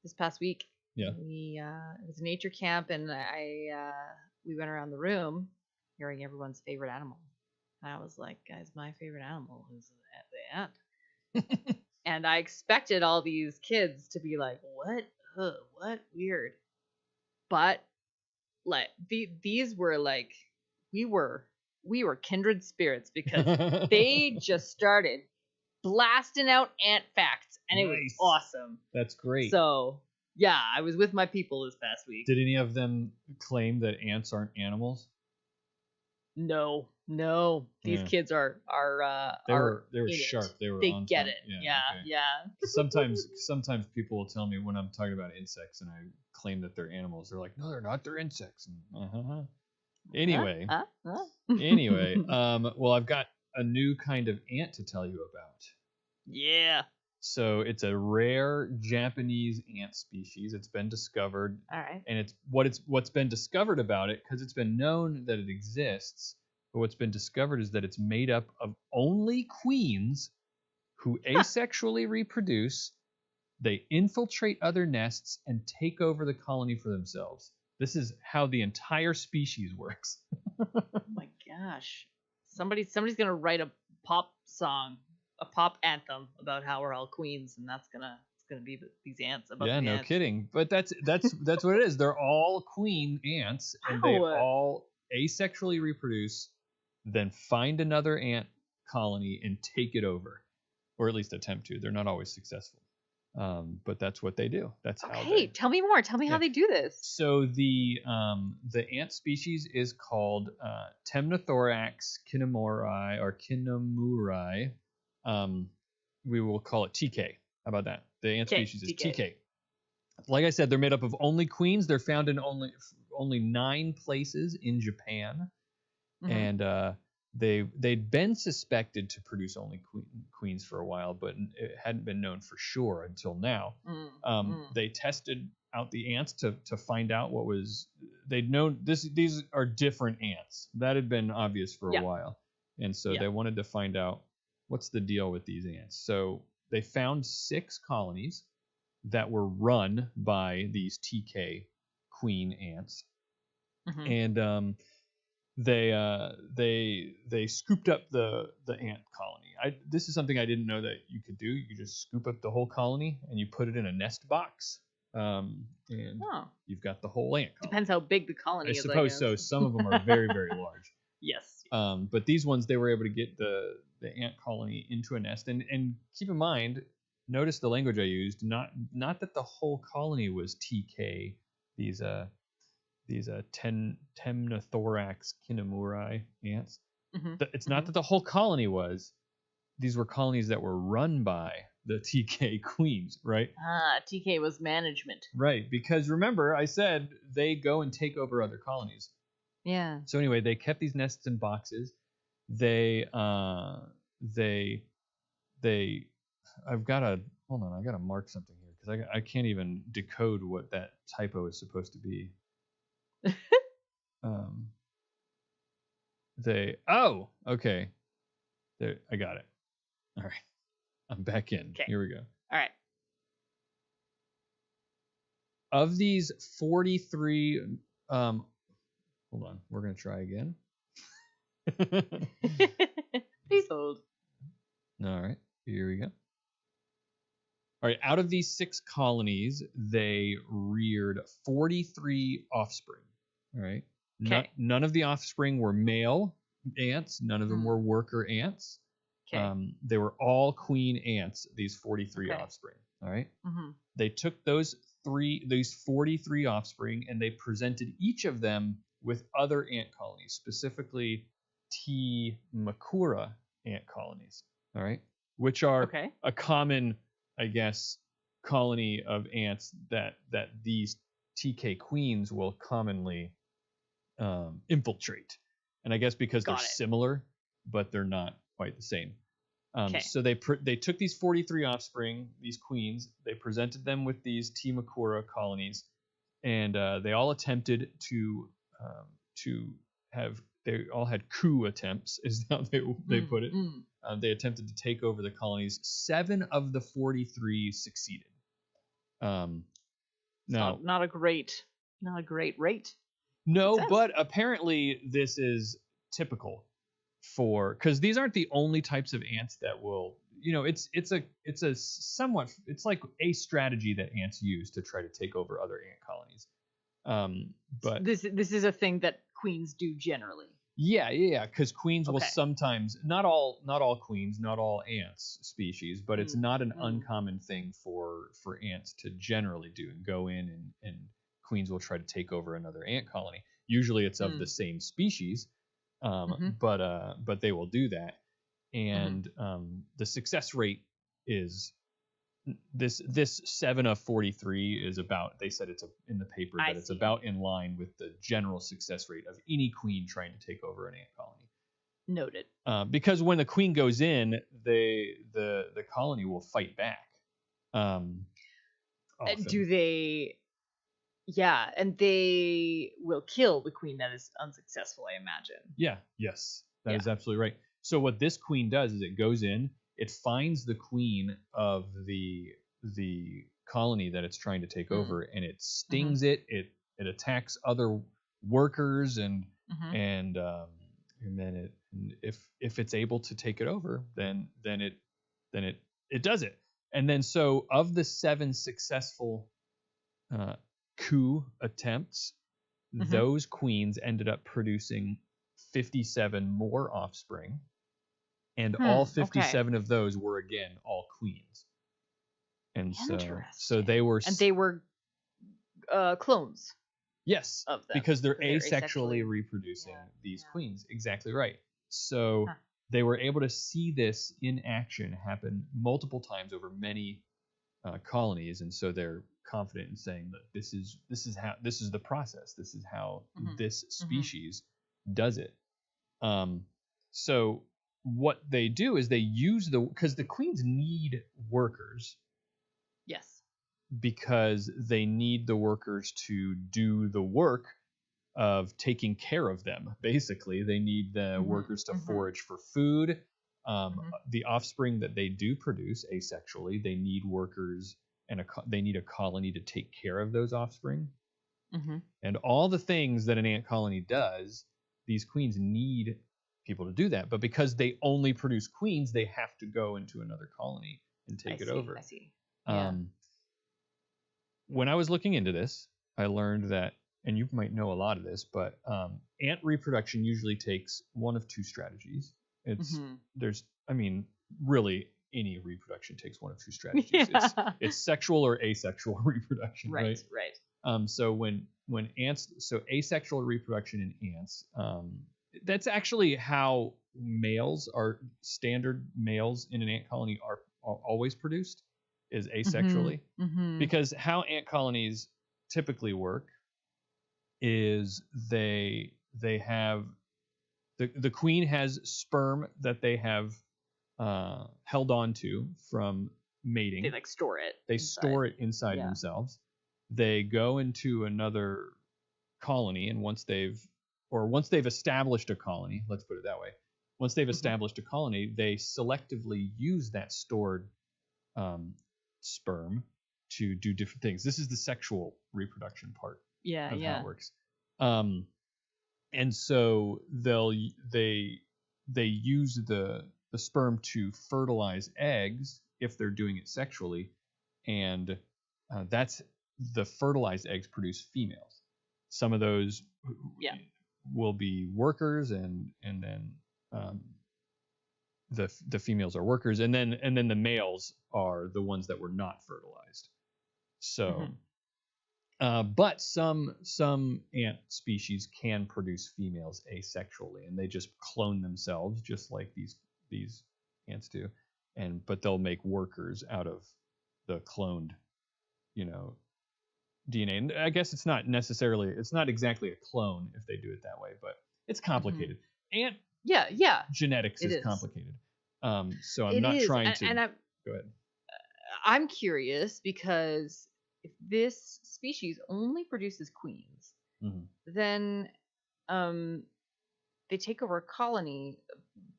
this past week. Yeah. It was a nature camp, and we went around the room hearing everyone's favorite animal. And I was like, guys, my favorite animal is the ant. And I expected all these kids to be like, what? What? Weird. But like these were like, we were kindred spirits because they just started blasting out ant facts, and it was awesome. That's great. So yeah, I was with my people this past week. Did any of them claim that ants aren't animals? No. These kids are they were sharp. They get it. Yeah. Sometimes people will tell me when I'm talking about insects and I claim that they're animals, they're like, no, they're not. They're insects. Anyway, anyway, well, I've got a new kind of ant to tell you about. Yeah. So it's a rare Japanese ant species. It's been discovered. All right. And what's been discovered about it, because it's been known that it exists, but what's been discovered is that it's made up of only queens who asexually reproduce. They infiltrate other nests and take over the colony for themselves. This is how the entire species works. Oh my gosh. Somebody's gonna write a pop song, a pop anthem about how we're all queens, and it's gonna be these ants. About yeah, the no ants. kidding. But that's what it is. They're all queen ants, and they all asexually reproduce, then find another ant colony and take it over, or at least attempt to. They're not always successful. But that's what they do. That's how. Hey, tell me more. Tell me how they do this. So the ant species is called Temnothorax kinemuri or kinemuri. We will call it TK. How about that? The ant species is TK. Like I said, they're made up of only queens. They're found in only 9 places in Japan, and they'd been suspected to produce only queens for a while, but it hadn't been known for sure until now. They tested out the ants to find out what was. They'd known these are different ants. That had been obvious for a while, and so they wanted to find out what's the deal with these ants. So they found 6 colonies that were run by these TK queen ants, and they scooped up the ant colony. This is something I didn't know that you could do. You could just scoop up the whole colony and you put it in a nest box, and you've got the whole ant colony. Depends how big the colony is. I suppose so. Some of them are very, very large. Yes. But these ones, they were able to get the ant colony into a nest, and keep in mind, notice the language I used. Not that the whole colony was TK. These Temnothorax kinemuri ants. It's not that the whole colony was. These were colonies that were run by the TK queens, right? TK was management. Right, because remember I said they go and take over other colonies. Yeah. So anyway, they kept these nests in boxes. I've got to hold on. I got to mark something here because I can't even decode what that typo is supposed to be. Okay. There, I got it. All right. I'm back in. Okay. Here we go. All right. Of these 43, hold on. We're going to try again. Please hold. All right. Here we go. All right. Out of these 6 colonies, they reared 43 offspring. All right. Okay. None of the offspring were male ants. None of them were worker ants. Okay. They were all queen ants, these 43 offspring. All right. They took these 43 offspring, and they presented each of them with other ant colonies, specifically T. makura ant colonies. All right. Which are a common, I guess, colony of ants that these TK queens will commonly infiltrate. And I guess because they're similar, but they're not quite the same. So they took these 43 offspring, these queens, they presented them with these T. makura colonies, and they all attempted to have. They all had coup attempts, is how they put it. They attempted to take over the colonies. 7 of the 43 succeeded. Now, not a great rate. No, but apparently this is typical because these aren't the only types of ants that will, it's a somewhat, it's like a strategy that ants use to try to take over other ant colonies. But this is a thing that queens do generally. Yeah, because queens will sometimes, not all queens, not all ants species, but it's not an uncommon thing for ants to generally do and go in and queens will try to take over another ant colony. Usually it's of the same species, but they will do that, and the success rate is this 7 of 43 is about, they said in the paper that it's about in line with the general success rate of any queen trying to take over an ant colony. Noted. Because when the queen goes in, the colony will fight back. Do they? Yeah, and they will kill the queen that is unsuccessful, I imagine. Yes, that is absolutely right. So what this queen does is it goes in, it finds the queen of the colony that it's trying to take over, and it stings it. It attacks other workers, and then if it's able to take it over, then it does it. And then so of the 7 successful coup attempts, those queens ended up producing 57 more offspring. And all 57 of those were, again, all queens. And so they were... And they were clones. Yes, of them, because they're asexually reproducing these queens. Exactly right. So they were able to see this in action happen multiple times over many colonies. And so they're confident in saying that this is the process. This is how this species does it. So what they do is they use because the queens need workers. Yes. Because they need the workers to do the work of taking care of them. Basically, they need the workers to forage for food. The offspring that they do produce asexually, they need workers, and they need a colony to take care of those offspring. And all the things that an ant colony does, these queens need people to do that. But because they only produce queens, they have to go into another colony and take it over. I see. Yeah. When I was looking into this, I learned that, and you might know a lot of this, but ant reproduction usually takes one of 2 strategies. Really any reproduction takes one of 2 strategies. It's sexual or asexual reproduction, right? So when ants, so asexual reproduction in ants, that's actually how standard males in an ant colony are always produced, is asexually. Because how ant colonies typically work is they have the queen has sperm that they have held on to from mating. They store it. They store it inside themselves. They go into another colony, and once they've established a colony, let's put it that way. Once they've established a colony, they selectively use that stored sperm to do different things. This is the sexual reproduction part of how it works. And so they use the sperm to fertilize eggs if they're doing it sexually, and that's the fertilized eggs produce females. Some of those will be workers, and then the females are workers, and then the males are the ones that were not fertilized. So, but some ant species can produce females asexually, and they just clone themselves, just like these ants do, but they'll make workers out of the cloned, DNA. And I guess it's not exactly a clone if they do it that way, but it's complicated. Ant genetics is complicated. So I'm not trying to. Go ahead. I'm curious because if this species only produces queens, then they take over a colony.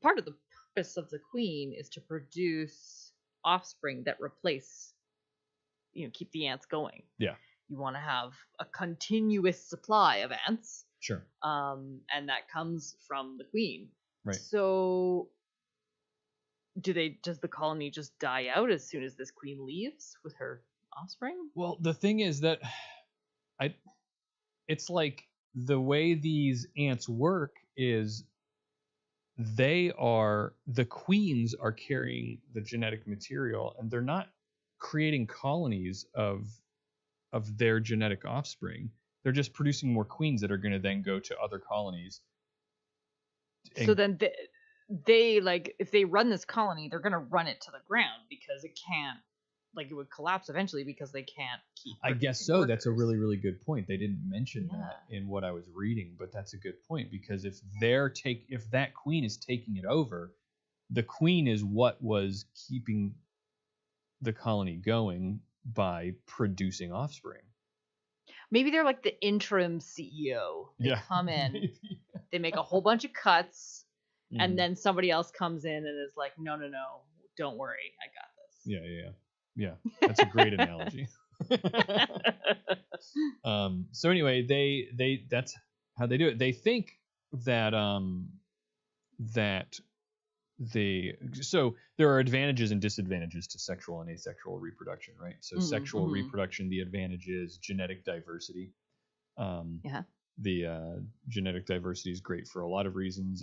Part of the purpose of the queen is to produce offspring that replace, keep the ants going. Yeah. You want to have a continuous supply of ants. Sure. And that comes from the queen. Right. So does the colony just die out as soon as this queen leaves with her offspring? Well, the thing is that it's like the way these ants work is the queens are carrying the genetic material, and they're not creating colonies of their genetic offspring. They're just producing more queens that are going to then go to other colonies. So then they like, if they run this colony, they're going to run it to the ground because it can't, like, it would collapse eventually because they can't keep. I guess so. Workers. That's a really, really good point. They didn't mention that in what I was reading, but that's a good point, because if that queen is taking it over, the queen is what was keeping the colony going by producing offspring. Maybe they're like the interim CEO. They come in, they make a whole bunch of cuts, and then somebody else comes in and is like, no, don't worry, I got this. Yeah, that's a great analogy. So anyway, they that's how they do it. They think that so there are advantages and disadvantages to sexual and asexual reproduction, right? So sexual reproduction, the advantage is genetic diversity. The genetic diversity is great for a lot of reasons.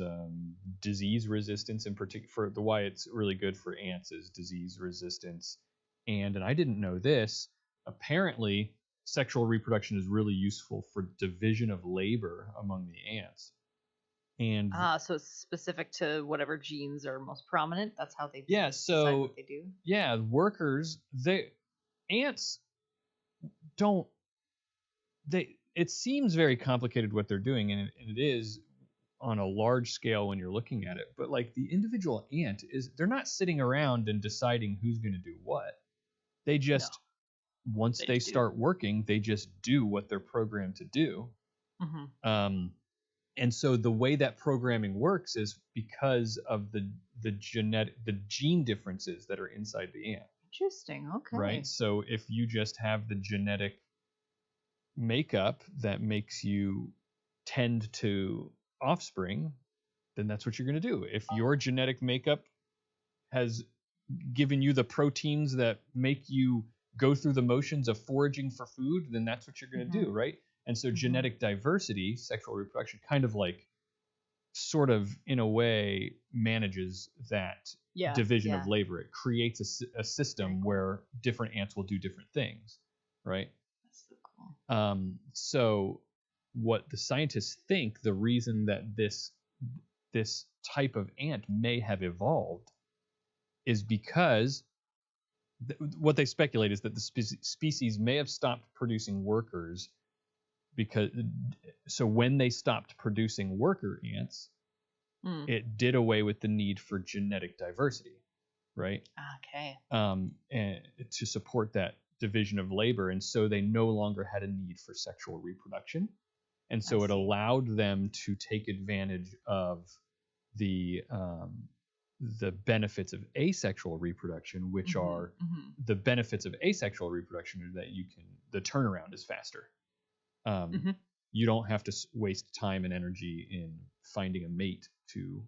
Disease resistance, in particular, for why it's really good for ants is disease resistance. And I didn't know this, apparently sexual reproduction is really useful for division of labor among the ants. And so it's specific to whatever genes are most prominent. That's how they decide what they do. Yeah, workers, ants don't, it seems very complicated what they're doing, and it is on a large scale when you're looking at it, but like the individual ant they're not sitting around and deciding who's going to do what. They just, once they start working, they just do what they're programmed to do. And so the way that programming works is because of the gene differences that are inside the ant. Interesting. Okay. Right. So if you just have the genetic makeup that makes you tend to offspring, then that's what you're going to do. If your genetic makeup has given you the proteins that make you go through the motions of foraging for food, then that's what you're going to do, right? And so genetic diversity, sexual reproduction, kind of like, sort of in a way, manages that division of labor. It creates a system where different ants will do different things, right? That's so cool. So what the scientists think the reason that this type of ant may have evolved is because what they speculate is that the species may have stopped producing workers, because so when they stopped producing worker ants, it did away with the need for genetic diversity, right? Okay. And to support that division of labor, and so they no longer had a need for sexual reproduction, and so it allowed them to take advantage of the benefits of asexual reproduction, which are the benefits of asexual reproduction, are that the turnaround is faster. You don't have to waste time and energy in finding a mate to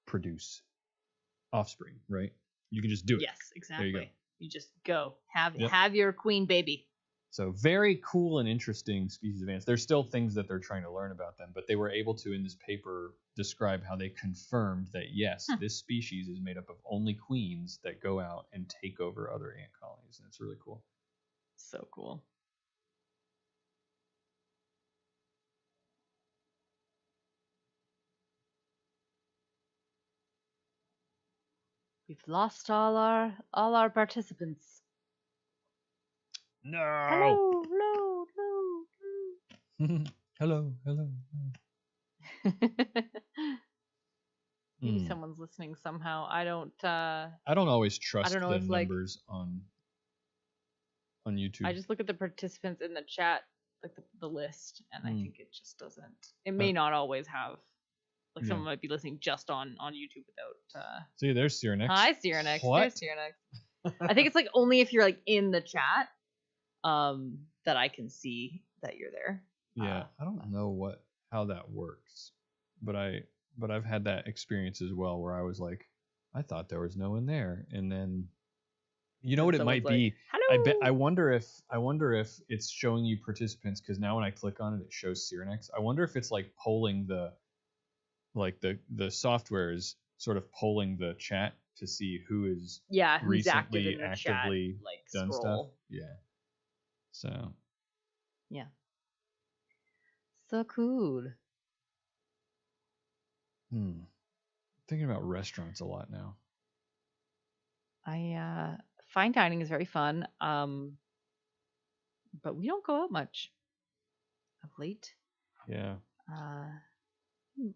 produce offspring, right? You can just do it. Yes, exactly. There you just go have your queen baby. So very cool and interesting species of ants. There's still things that they're trying to learn about them, but they were able to, in this paper, describe how they confirmed that yes, this species is made up of only queens that go out and take over other ant colonies, and it's really cool. So cool. We've lost all our participants. No. Hello. Hello. Maybe someone's listening somehow. I don't always trust the numbers on YouTube. I just look at the participants in the chat, like the list, and I think it just doesn't. It may not always have. Like someone might be listening just on YouTube without. See, there's Cyrenix. Hi, Cyrenix. What? There's Cyrenix. I think it's like only if you're like in the chat, that I can see that you're there. Yeah, I don't know how that works, but I've had that experience as well where I was like, I thought there was no one there, and then you know And what it someone's might like, be. hello. I wonder if it's showing you participants, because now when I click on it, it shows Cyrenex. I wonder if it's like polling the software is sort of polling the chat to see who is Yeah, who's active recently in the actively chat, like done scroll. stuff. Yeah. So. Yeah. So cool. Thinking about restaurants a lot now. Fine dining is very fun. But we don't go out much of late. Yeah.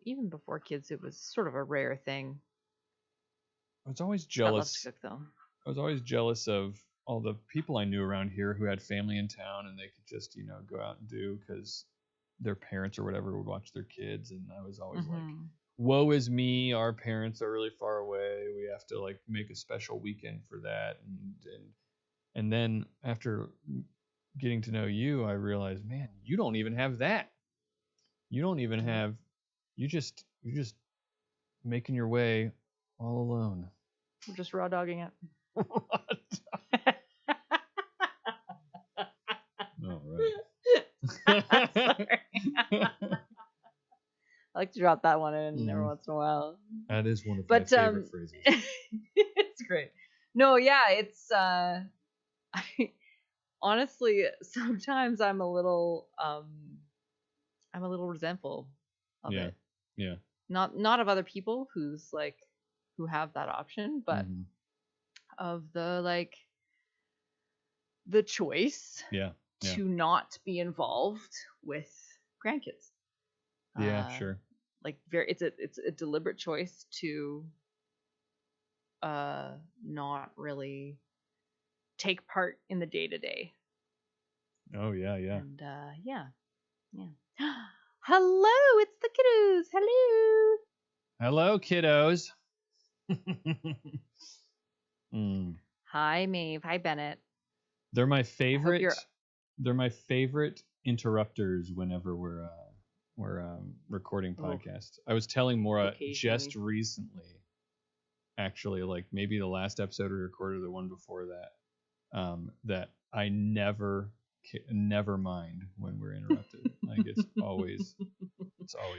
Even before kids, it was sort of a rare thing. I was always I jealous. love to cook though. I was always jealous of all the people I knew around here who had family in town and they could just, go out and do because their parents or whatever would watch their kids, and I was always like, woe is me, our parents are really far away, we have to like make a special weekend for that, and then after getting to know you, I realized, man, you don't even have that. You don't even have, you're just making your way all alone. We're just raw dogging it. All right. Sorry. I like to drop that one in every once in a while. That is one of my favorite phrases. It's great. No, yeah, it's honestly, sometimes I'm a little resentful of it. Yeah. Not of other people who have that option, but of the choice to not be involved with grandkids. Yeah, sure. It's a deliberate choice to not really take part in the day-to-day. Oh yeah. And yeah. Hello, it's the kiddos. Hello, kiddos. Hi, Maeve. Hi, Bennett. They're my favorite. They're my favorite interrupters whenever we're recording podcasts. I was telling Maura just recently, actually, like maybe the last episode we recorded, the one before that, that I never mind when we're interrupted. Like it's always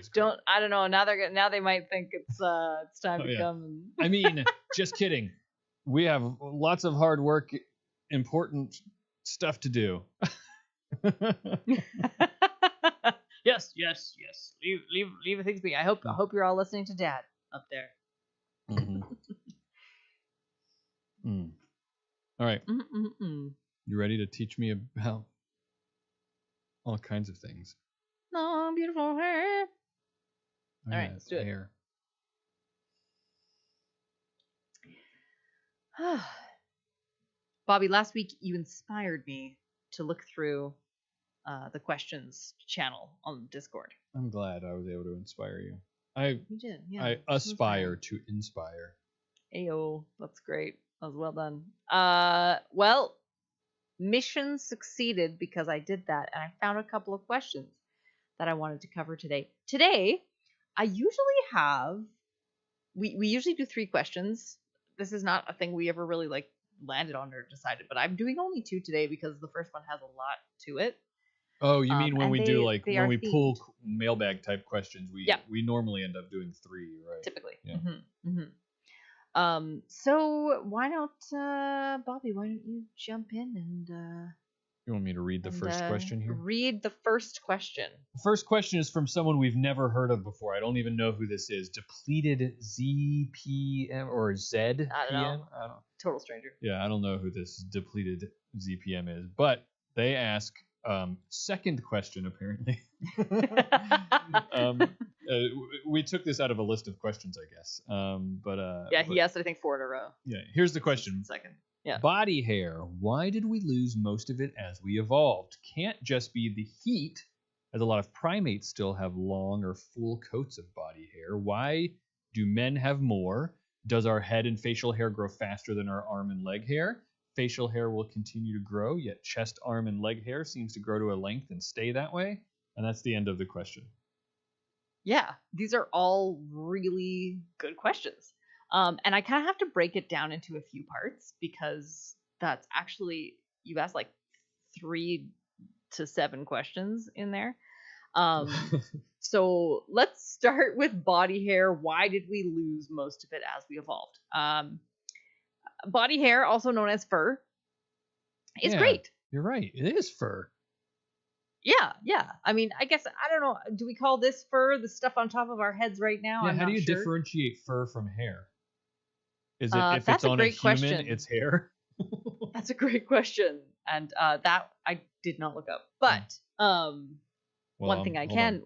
great. I don't know. Now they might think it's time to come. I mean, just kidding. We have lots of hard work, important stuff to do. Yes. Leave things be. I hope you're all listening to Dad up there. All right. You ready to teach me about all kinds of things? Oh, beautiful hair. All right, let's do it. Bobby, last week you inspired me to look through the questions channel on Discord. I'm glad I was able to inspire you. You did, yeah. I aspire to inspire. Ayo, that's great. That was well done. Well, mission succeeded because I did that, and I found a couple of questions that I wanted to cover today. Today, I usually have. We usually do 3 questions. This is not a thing we ever really landed on or decided, but I'm doing only 2 today because the first one has a lot to it. Oh, you mean when we do when we pull mailbag type questions, we normally end up doing 3, right? Typically. Yeah. So why don't Bobby? Why don't you jump in and? You want me to read the first question here? Read the first question. The first question is from someone we've never heard of before. I don't even know who this is. Depleted ZPM or ZPM? I don't know. Total stranger. Yeah, I don't know who this depleted ZPM is. But they ask, second question apparently. We took this out of a list of questions, I guess. He asked, I think, 4 in a row. Yeah, here's the question. Second. Yeah. Body hair. Why did we lose most of it as we evolved? Can't just be the heat, as a lot of primates still have long or full coats of body hair. Why do men have more? Does our head and facial hair grow faster than our arm and leg hair? Facial hair will continue to grow, yet chest, arm, and leg hair seems to grow to a length and stay that way. And that's the end of the question. Yeah, these are all really good questions. And I kind of have to break it down into a few parts because that's actually, you asked like 3 to 7 questions in there. So let's start with body hair. Why did we lose most of it as we evolved? Body hair, also known as fur, is great. You're right. It is fur. Yeah. I mean, I guess, I don't know. Do we call this fur, the stuff on top of our heads right now? Yeah, I'm how not do you sure. differentiate fur from hair? Is it if That's it's on a human, question. it's hair? That's a great question, and that I did not look up. But one thing I can,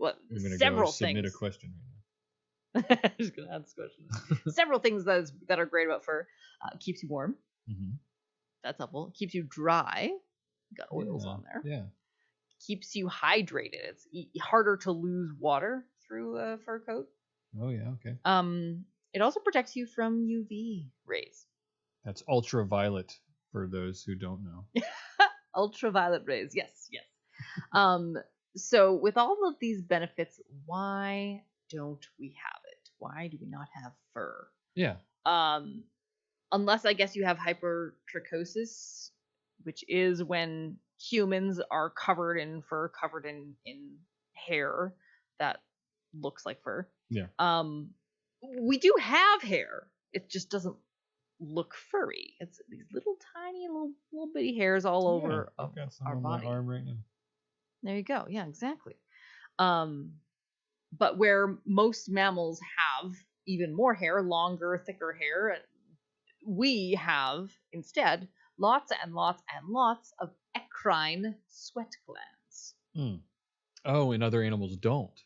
several things. Submit a question right now. I'm just gonna add this question. Several things that are great about fur. Keeps you warm. Mm-hmm. That's helpful. Keeps you dry. Got oils on there. Yeah. Keeps you hydrated. It's harder to lose water through a fur coat. Oh yeah. Okay. It also protects you from UV rays. That's ultraviolet for those who don't know. Ultraviolet rays. Yes. So with all of these benefits, why don't we have it? Why do we not have fur? Yeah. Unless I guess you have hypertrichosis, which is when humans are covered in fur, covered in hair that looks like fur. Yeah. We do have hair. It just doesn't look furry. It's these little tiny little bitty hairs all over I've got some our on body. my arm right now. There you go. Yeah, exactly. But where most mammals have even more hair, longer, thicker hair, we have instead lots and lots and lots of eccrine sweat glands. Oh, and other animals don't.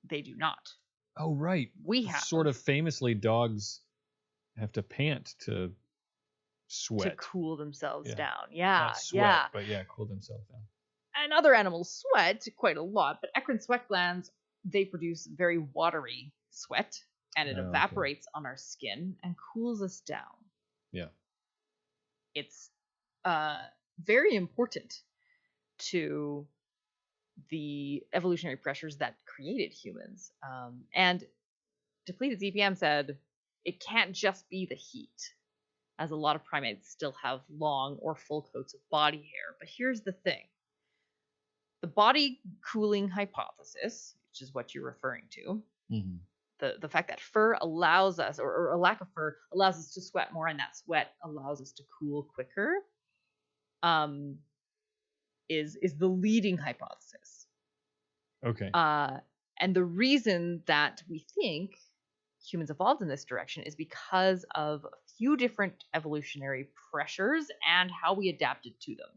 They do not. Oh, right. We have. Sort of famously, dogs have to pant to sweat. To cool themselves down. Not sweat, but cool themselves down. And other animals sweat quite a lot, but eccrine sweat glands, they produce very watery sweat, and it evaporates on our skin and cools us down. Yeah. It's very important to the evolutionary pressures that created humans. And Depleted ZPM said it can't just be the heat, as a lot of primates still have long or full coats of body hair. But here's the thing. The body cooling hypothesis, which is what you're referring to, the fact that fur allows us, or a lack of fur allows us to sweat more, and that sweat allows us to cool quicker, is the leading hypothesis. Okay. And the reason that we think humans evolved in this direction is because of a few different evolutionary pressures and how we adapted to them.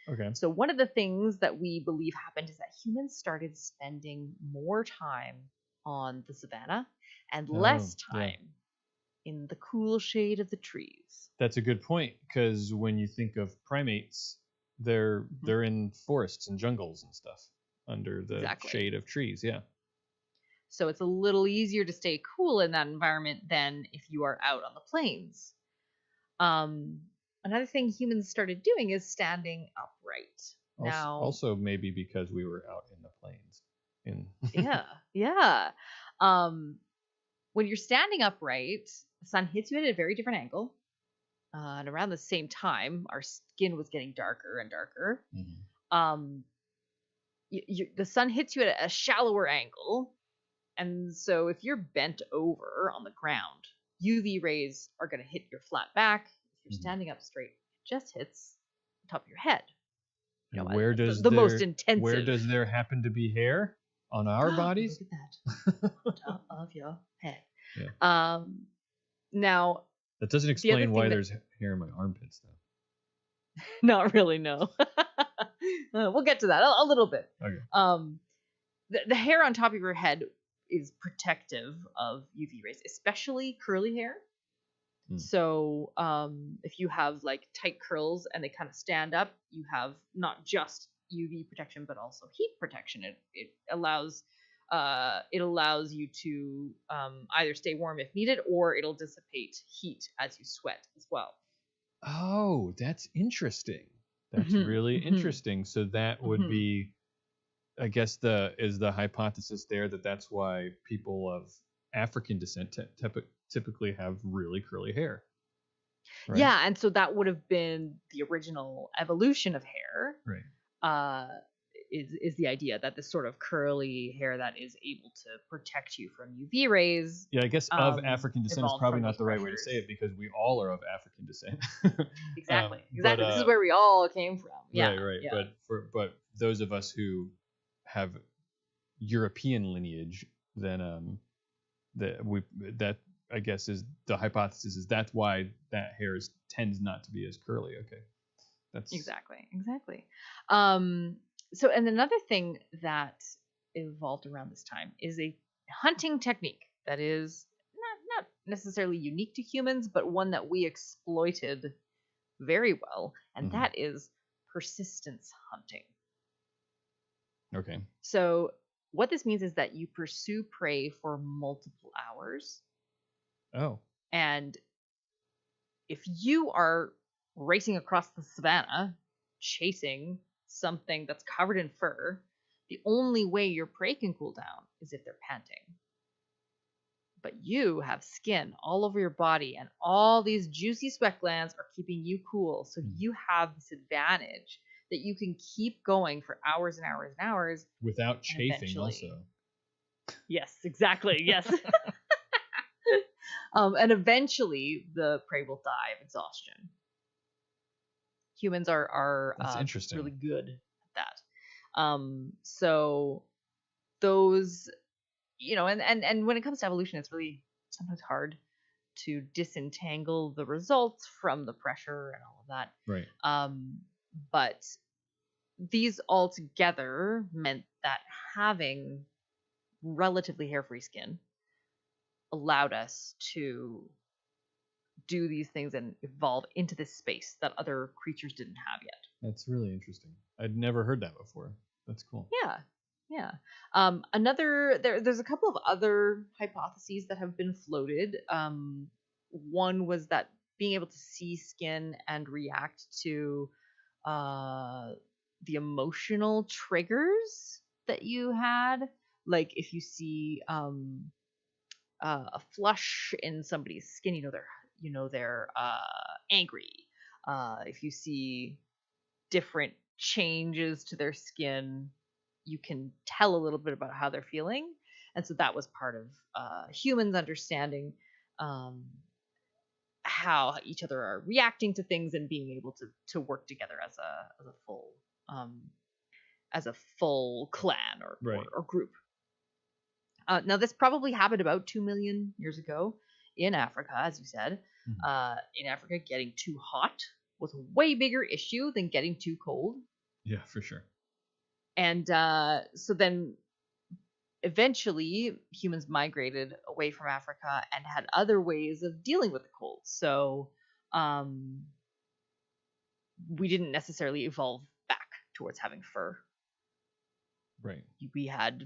Okay. So one of the things that we believe happened is that humans started spending more time on the savanna and less time in the cool shade of the trees. That's a good point, because when you think of primates, they're in forests and jungles and stuff under the shade of trees. Yeah. So it's a little easier to stay cool in that environment than if you are out on the plains. Another thing humans started doing is standing upright. Also maybe because we were out in the plains. Yeah. When you're standing upright, the sun hits you at a very different angle. And around the same time, our skin was getting darker and darker. The sun hits you at a shallower angle. And so if you're bent over on the ground, UV rays are going to hit your flat back. If you're standing up straight, it just hits the top of your head. You know, where does most intensive? Where does there happen to be hair on our bodies? Look at that. On top of your head. Yeah. Now, that doesn't explain why there's hair in my armpits, though. Not really, no. We'll get to that a little bit. Okay. The hair on top of your head is protective of UV rays, especially curly hair. So if you have like tight curls and they kind of stand up, you have not just UV protection but also heat protection. It allows you to either stay warm if needed, or it'll dissipate heat as you sweat as well. Oh, that's interesting. That's really interesting. So that would be I guess the hypothesis there that that's why people of African descent typically have really curly hair. Right? Yeah, and so that would have been the original evolution of hair. Right. Is the idea that this sort of curly hair that is able to protect you from UV rays. Yeah, I guess of African descent is probably not the right way to say it, because we all are of African descent. Exactly. But, this is where we all came from. Yeah. Right. Yeah. But those of us who have European lineage, then that I guess is the hypothesis, is that's why that hair tends not to be as curly. Okay. That's exactly. So, and another thing that evolved around this time is a hunting technique that is not necessarily unique to humans, but one that we exploited very well, and that is persistence hunting. Okay. So what this means is that you pursue prey for multiple hours. Oh. And if you are racing across the savannah, chasing something that's covered in fur, the only way your prey can cool down is if they're panting. But you have skin all over your body, and all these juicy sweat glands are keeping you cool. So you have this advantage that you can keep going for hours and hours and hours. Without chafing also. Yes, exactly. Yes. And eventually the prey will die of exhaustion. Humans are interesting. Really good at that. So those, and when it comes to evolution, it's really sometimes hard to disentangle the results from the pressure and all of that. Right. But these all together meant that having relatively hair-free skin allowed us to do these things and evolve into this space that other creatures didn't have yet. That's really interesting. I'd never heard that before. That's cool. Yeah. There's a couple of other hypotheses that have been floated. One was that being able to see skin and react to the emotional triggers that you had, like if you see a flush in somebody's skin, they're angry. If you see different changes to their skin, you can tell a little bit about how they're feeling. And so that was part of humans understanding how each other are reacting to things and being able to work together as a full clan or group. Now, this probably happened about 2 million years ago in Africa, as you said. In Africa, getting too hot was a way bigger issue than getting too cold. Yeah, for sure. And so then eventually humans migrated away from Africa and had other ways of dealing with the cold. So we didn't necessarily evolve back towards having fur. Right. We had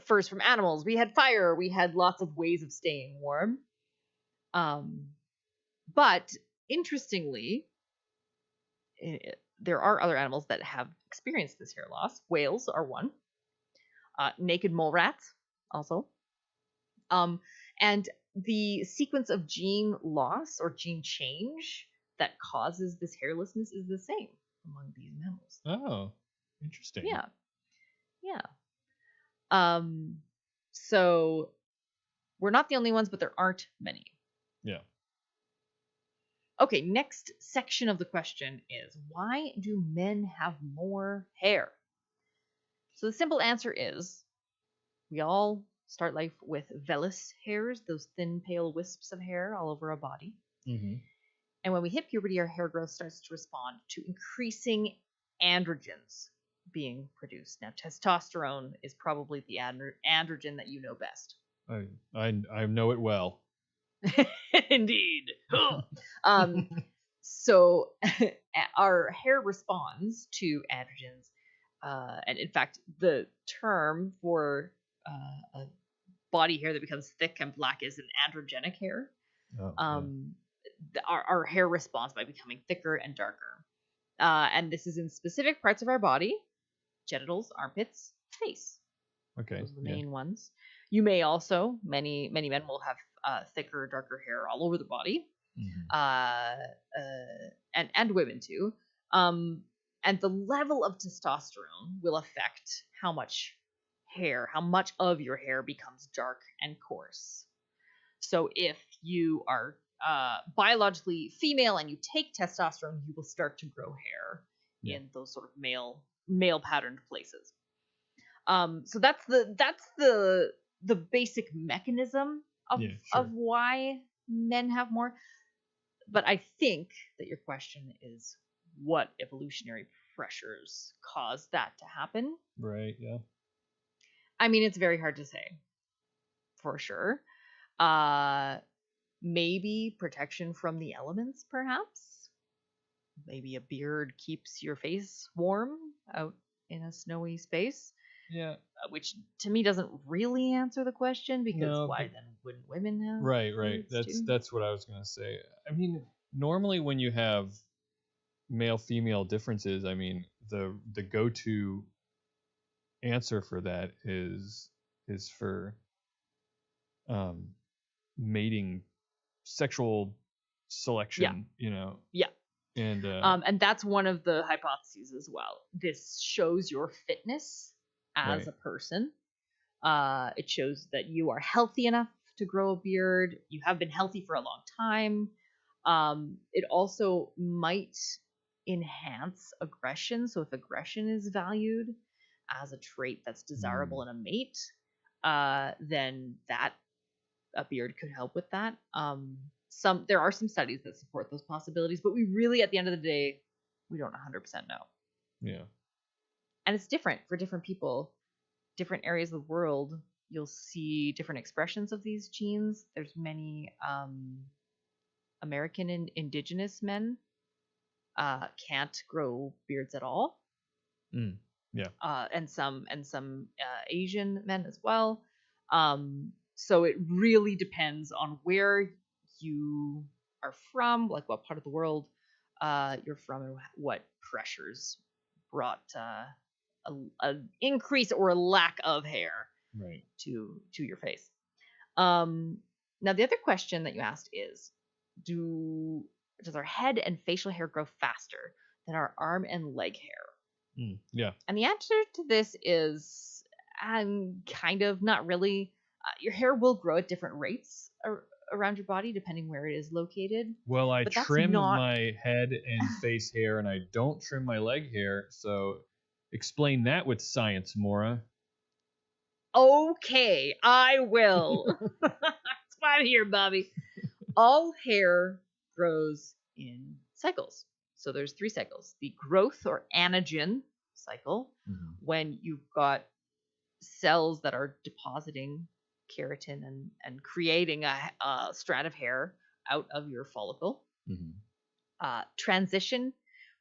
furs from animals. We had fire. We had lots of ways of staying warm. But interestingly, there are other animals that have experienced this hair loss. Whales are one. Naked mole rats also. And the sequence of gene loss or gene change that causes this hairlessness is the same among these mammals. Oh, interesting. Yeah. So we're not the only ones, but there aren't many. Yeah. Okay, next section of the question is, why do men have more hair? So the simple answer is, we all start life with vellus hairs, those thin, pale wisps of hair all over our body. Mm-hmm. And when we hit puberty, our hair growth starts to respond to increasing androgens being produced. Now, testosterone is probably the androgen that you know best. I know it well. Indeed. So our hair responds to androgens. And in fact, the term for a body hair that becomes thick and black is an androgenic hair. Our hair responds by becoming thicker and darker. And this is in specific parts of our body. genitals, armpits, face. Okay. Those are the main ones. You may also, many men will have thicker, darker hair all over the body, and women too. And the level of testosterone will affect how much of your hair becomes dark and coarse. So if you are biologically female and you take testosterone, you will start to grow hair in those sort of male patterned places. So that's the basic mechanism of why men have more. But I think that your question is what evolutionary pressures cause that to happen. Right, yeah. I mean, it's very hard to say for sure. Maybe protection from the elements, perhaps. Maybe a beard keeps your face warm out in a snowy space. Yeah. Which to me doesn't really answer the question, because why then wouldn't women have? Right. That's what I was gonna say. I mean, normally when you have male-female differences, I mean, the go-to answer for that is for mating, sexual selection. Yeah. And that's one of the hypotheses as well. This shows your fitness as a person. It shows that you are healthy enough to grow a beard. You have been healthy for a long time. It also might enhance aggression. So if aggression is valued as a trait that's desirable in a mate, then a beard could help with that. There are some studies that support those possibilities, but we really, at the end of the day, we don't 100% know. Yeah. And it's different for different people. Different areas of the world, you'll see different expressions of these genes. There's many American and indigenous men can't grow beards at all. Yeah. And some Asian men as well. So it really depends on where you are from, like what part of the world you're from, and what pressures brought an increase or a lack of hair to your face. Now the other question that you asked is, does our head and facial hair grow faster than our arm and leg hair? Yeah. And the answer to this is kind of not really. Your hair will grow at different rates around your body depending where it is located. Well, I trim my head and face hair, and I don't trim my leg hair, so explain that with science, Maura. Okay, I will. That's why I'm here, Bobby. All hair grows in cycles. So there's 3 cycles. The growth or anagen cycle, when you've got cells that are depositing keratin and creating a strand of hair out of your follicle. Transition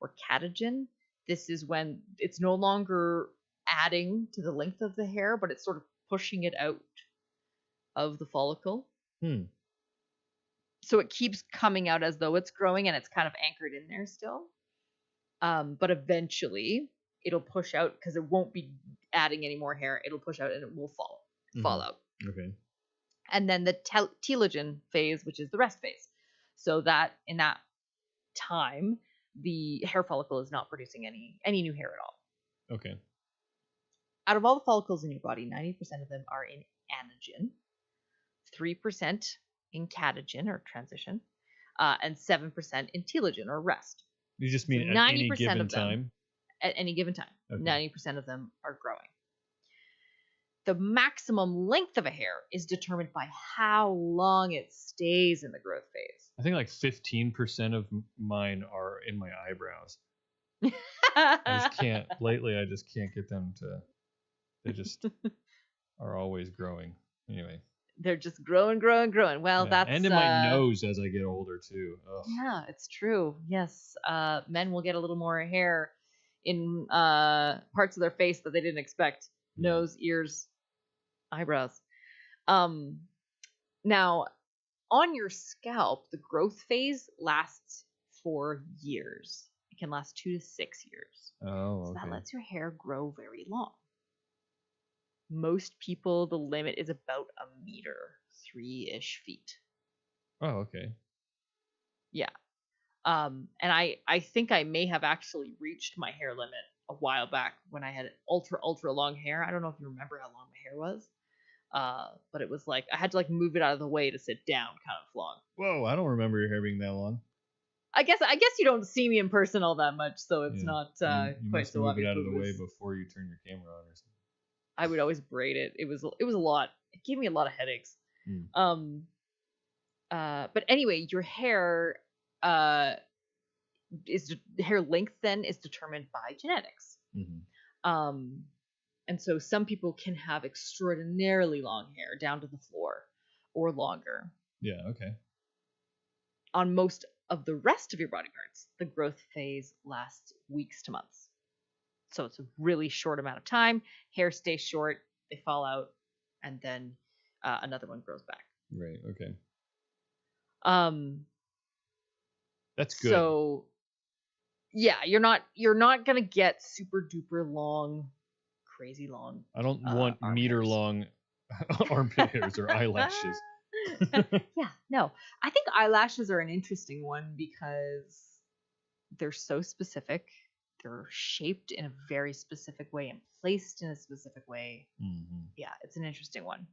or catagen. This is when it's no longer adding to the length of the hair, but it's sort of pushing it out of the follicle. So it keeps coming out as though it's growing, and it's kind of anchored in there still. But eventually it'll push out because it won't be adding any more hair. It'll push out and it will fall out. Okay. And then the telogen phase, which is the rest phase. So that in that time, the hair follicle is not producing any new hair at all. Okay. Out of all the follicles in your body, 90% of them are in anagen, 3% in catagen or transition, and 7% in telogen or rest. You just mean at any given time? At any given time. Okay. 90% of them are growing. The maximum length of a hair is determined by how long it stays in the growth phase. I think like 15% of mine are in my eyebrows. I just can't get them to. They just are always growing. Anyway. They're just growing. Well, that's... And in my nose as I get older, too. Ugh. Yeah, it's true. Yes. Men will get a little more hair in parts of their face that they didn't expect. Nose, ears, eyebrows. Now, on your scalp, the growth phase lasts for years. It can last 2 to 6 years. Oh, So okay. that lets your hair grow very long. Most people, the limit is about a meter, 3-ish feet. Oh, okay. Yeah. And I think I may have actually reached my hair limit a while back when I had ultra long hair. I don't know if you remember how long my hair was. But it was like I had to like move it out of the way to sit down kind of long. Whoa, I don't remember your hair being that long. I guess you don't see me in person all that much, so it's not you quite must so move obvious. it out of the way before you turn your camera on or something. I would always braid it. It was a lot. It gave me a lot of headaches. But anyway, your hair hair length then is determined by genetics. And so some people can have extraordinarily long hair down to the floor or longer. Yeah, okay. On most of the rest of your body parts, the growth phase lasts weeks to months. So it's a really short amount of time. Hair stays short, they fall out, and then another one grows back. Right, okay. That's good. So yeah, you're not gonna get super duper long, crazy long. I don't want meter long armpit hairs or eyelashes. Yeah, no. I think eyelashes are an interesting one because they're so specific. They're shaped in a very specific way and placed in a specific way. Yeah, it's an interesting one.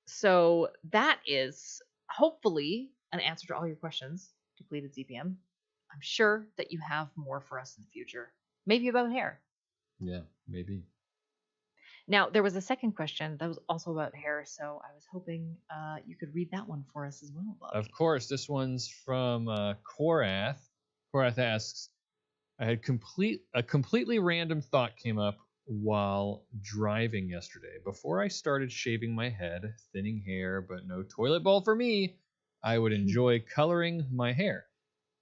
So that is hopefully an answer to all your questions, Depleted ZPM. I'm sure that you have more for us in the future. Maybe about hair. Yeah, maybe. Now, there was a second question that was also about hair, so I was hoping you could read that one for us as well, Bobby. Of course. This one's from Korath. Korath asks, a completely random thought came up while driving yesterday. Before I started shaving my head, thinning hair, but no toilet bowl for me, I would enjoy coloring my hair.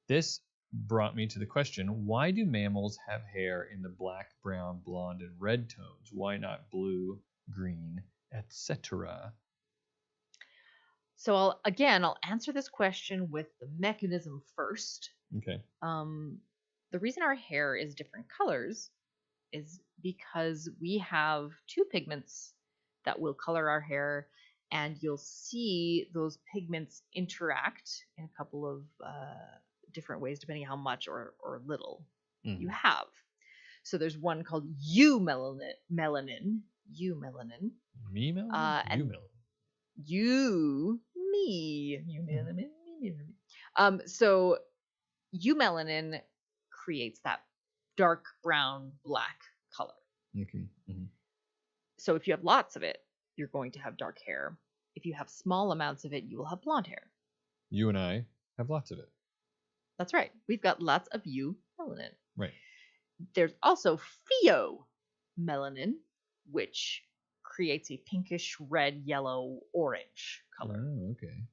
This brought me to the question, why do mammals have hair in the black, brown, blonde, and red tones? Why not blue, green, etc.? So I'll answer this question with the mechanism first. Okay. The reason our hair is different colors is because we have two pigments that will color our hair, and you'll see those pigments interact in a couple of different ways depending how much or little you have. So there's one called eumelanin. Me melanin. You melanin. So eumelanin creates that dark brown black color. Okay. So if you have lots of it, you're going to have dark hair. If you have small amounts of it, you will have blonde hair. You and I have lots of it. That's right. We've got lots of eumelanin. Right. There's also pheomelanin, which creates a pinkish red, yellow, orange color. Oh, okay.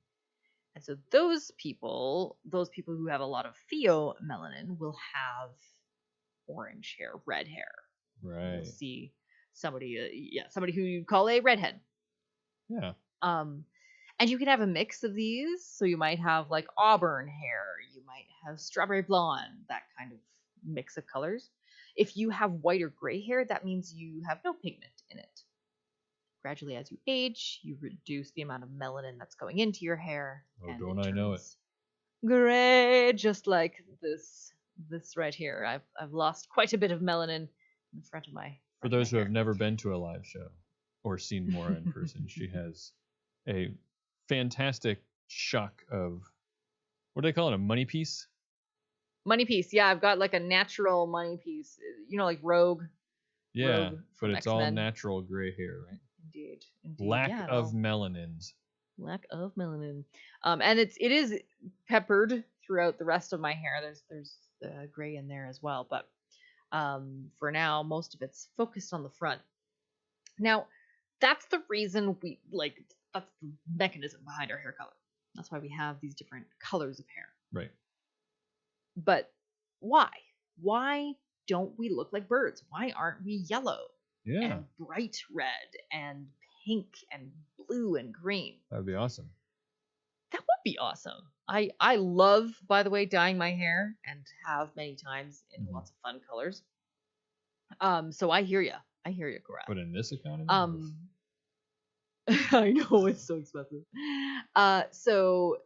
And so those people who have a lot of pheomelanin will have orange hair, red hair. Right. You'll see somebody who you call a redhead. Yeah. And you can have a mix of these. So you might have like auburn hair, you might have strawberry blonde, that kind of mix of colors. If you have white or gray hair, that means you have no pigment in it. Gradually, as you age, you reduce the amount of melanin that's going into your hair. Oh, don't I know it? Gray, just like this right here. I've lost quite a bit of melanin in the front of my. For those who have never been to a live show or seen Maura in person, she has a fantastic shock of, what do they call it? A money piece? Money piece, yeah. I've got like a natural money piece. You know, like Rogue. Yeah, Rogue but it's X-Men. All natural gray hair, right? Indeed. Lack of melanins. Lack of melanin. And it is peppered throughout the rest of my hair. There's gray in there as well, but for now, most of it's focused on the front. Now, that's the reason that's the mechanism behind our hair color. That's why we have these different colors of hair. Right. But why? Why don't we look like birds? Why aren't we yellow? Yeah. And bright red and pink and blue and green? That would be awesome. That would be awesome. I love, by the way, dyeing my hair and have many times in lots of fun colors. So I hear you. I hear you, Gaurav. But in this economy, I know it's so expensive. So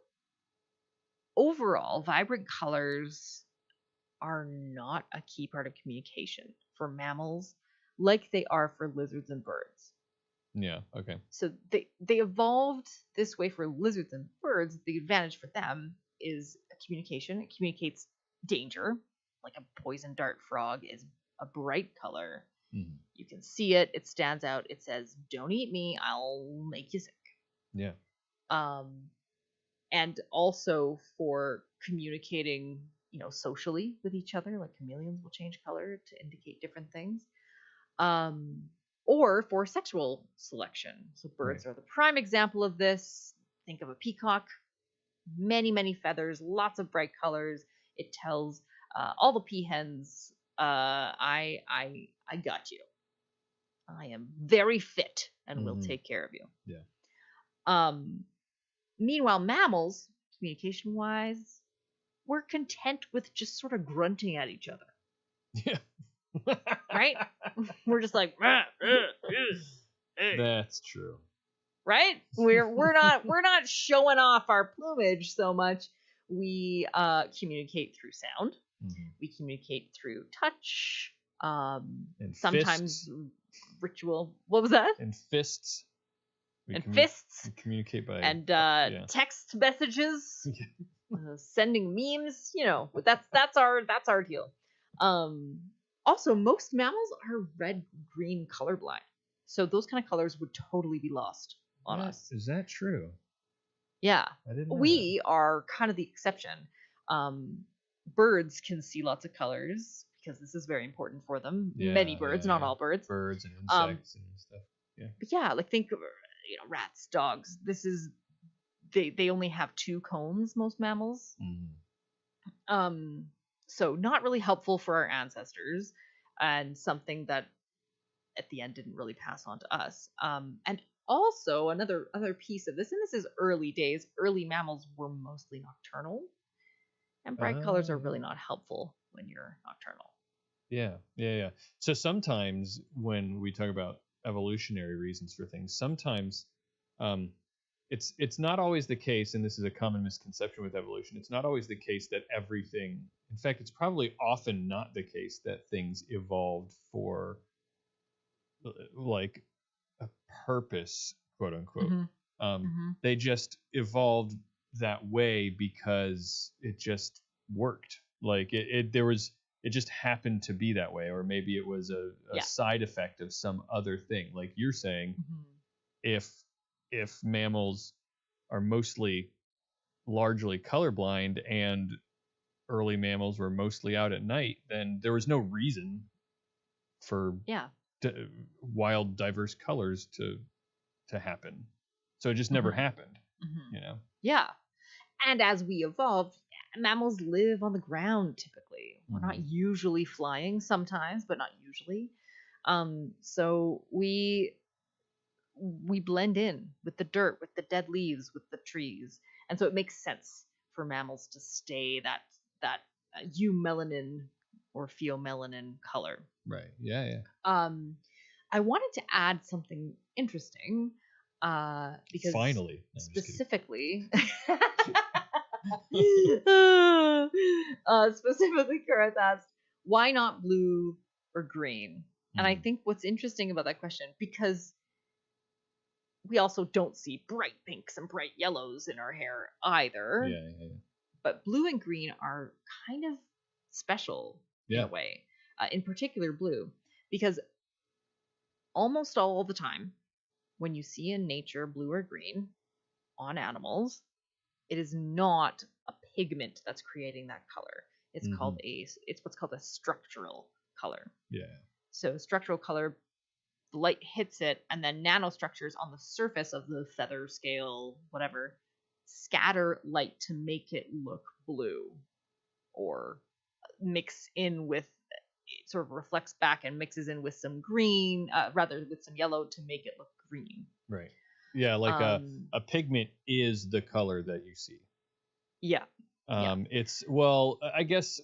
overall, vibrant colors are not a key part of communication for mammals like they are for lizards and birds. Yeah, okay. So they evolved this way for lizards and birds. The advantage for them is communication. It communicates danger. Like a poison dart frog is a bright color. Mm-hmm. You can see it. It stands out. It says, "Don't eat me. I'll make you sick." Yeah. And also for communicating, socially with each other, like chameleons will change color to indicate different things. Or for sexual selection. So birds are the prime example of this. Think of a peacock, many, many feathers, lots of bright colors. It tells all the peahens, I got you. I am very fit and will take care of you. Yeah. Meanwhile, mammals, communication-wise, we're content with just sort of grunting at each other. Yeah. Right? We're just like, that's true. Right? We're not showing off our plumage so much. We communicate through sound. Mm-hmm. We communicate through touch. And sometimes fists. Ritual. What was that? And fists. Fists. We communicate by text messages. Sending memes. That's our deal. Also, most mammals are red-green colorblind. So those kind of colors would totally be lost on us. Is that true? Yeah. I didn't know we are kind of the exception. Birds can see lots of colors because this is very important for them. Yeah, Many birds, not all birds. Birds and insects and stuff. Yeah. But yeah, like think of rats, dogs. They only have 2 cones, most mammals. Mm-hmm. So not really helpful for our ancestors, and something that at the end didn't really pass on to us. And also other piece of this, and this is early days, early mammals were mostly nocturnal, and bright colors are really not helpful when you're nocturnal. Yeah. So sometimes when we talk about evolutionary reasons for things, sometimes it's not always the case, and this is a common misconception with evolution, it's not always the case that everything, in fact, it's probably often not the case that things evolved for like a purpose, quote unquote. They just evolved that way because it just worked. Like it just happened to be that way, or maybe it was a side effect of some other thing. Like you're saying, if mammals are largely colorblind and early mammals were mostly out at night, then there was no reason for wild diverse colors to happen. So it just never happened. Yeah. And as we evolved, mammals live on the ground typically. We're not usually flying, sometimes, but not usually. So we blend in with the dirt, with the dead leaves, with the trees. And so it makes sense for mammals to stay that eumelanin or pheomelanin color. Right. Yeah. I wanted to add something interesting because finally, specifically specifically Karath asked, why not blue or green? And I think what's interesting about that question, because we also don't see bright pinks and bright yellows in our hair either. Yeah. But blue and green are kind of special in a way. In particular, blue, because almost all the time when you see in nature blue or green on animals, it is not a pigment that's creating that color. It's it's what's called a structural color. Yeah. So structural color, the light hits it, and then nanostructures on the surface of the feather, scale, whatever, scatter light to make it look blue, or mix in with, it sort of reflects back and mixes in with some green, with some yellow to make it look green. Right. Yeah, like a pigment is the color that you see. Yeah. It's I guess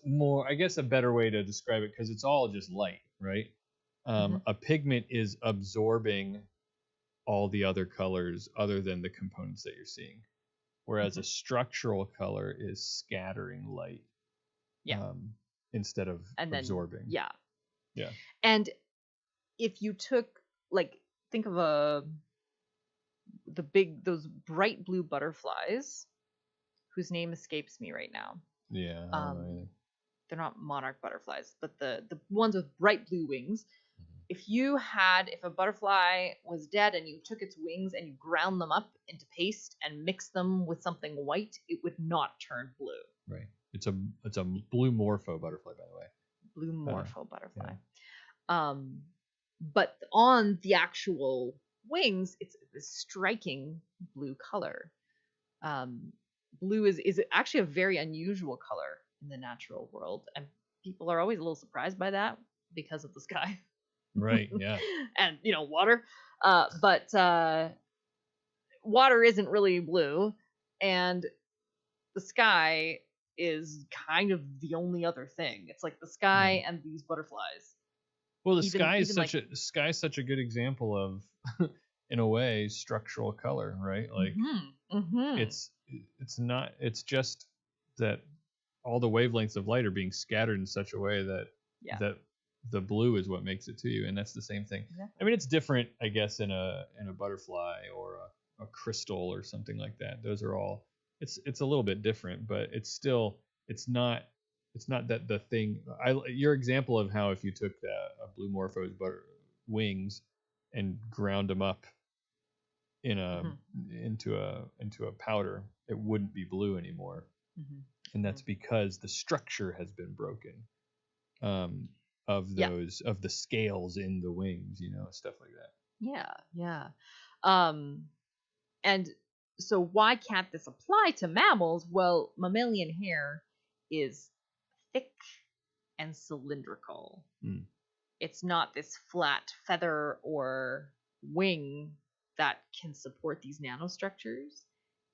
a better way to describe it, because it's all just light, right? Mhm. A pigment is absorbing all the other colors other than the components that you're seeing, whereas a Mhm. structural color is scattering light, Yeah. instead of And then absorbing. yeah. Yeah. And if you took, like, think of those bright blue butterflies whose name escapes me right now. Yeah, I don't know Um either. they're not monarch butterflies, but the ones with bright blue wings. Mhm. If a butterfly was dead and you took its wings and you ground them up into paste and mixed them with something white, it would not turn blue. Right. It's a blue morpho butterfly, by the way. Blue morpho butterfly. Yeah. But on the actual wings, it's this striking blue color. Um, Blue is actually a very unusual color in the natural world, and people are always a little surprised by that because of the sky. Right. Yeah. And water. But water isn't really blue, and the sky is kind of the only other thing. It's like the Yeah. sky and these butterflies. Well, the Even sky is even like such a good example of, in a way, structural color, right? Like mm-hmm. it's just that all the wavelengths of light are being scattered in such a way that Yeah. that the blue is what makes it to you, and that's the same thing. Exactly. I mean, it's different, I guess, in a butterfly or a crystal or something like that. Those are all, it's a little bit different, but it's not that the thing. Your example of how if you took a blue morpho's wings and ground them up in a Mm-hmm. into a powder, it wouldn't be blue anymore, Mm-hmm. and that's because the structure has been broken, um, of Yeah. the scales in the wings, stuff like that. Yeah. Yeah. And so why can't this apply to mammals? Well, mammalian hair is thick and cylindrical. Mm. It's not this flat feather or wing that can support these nanostructures.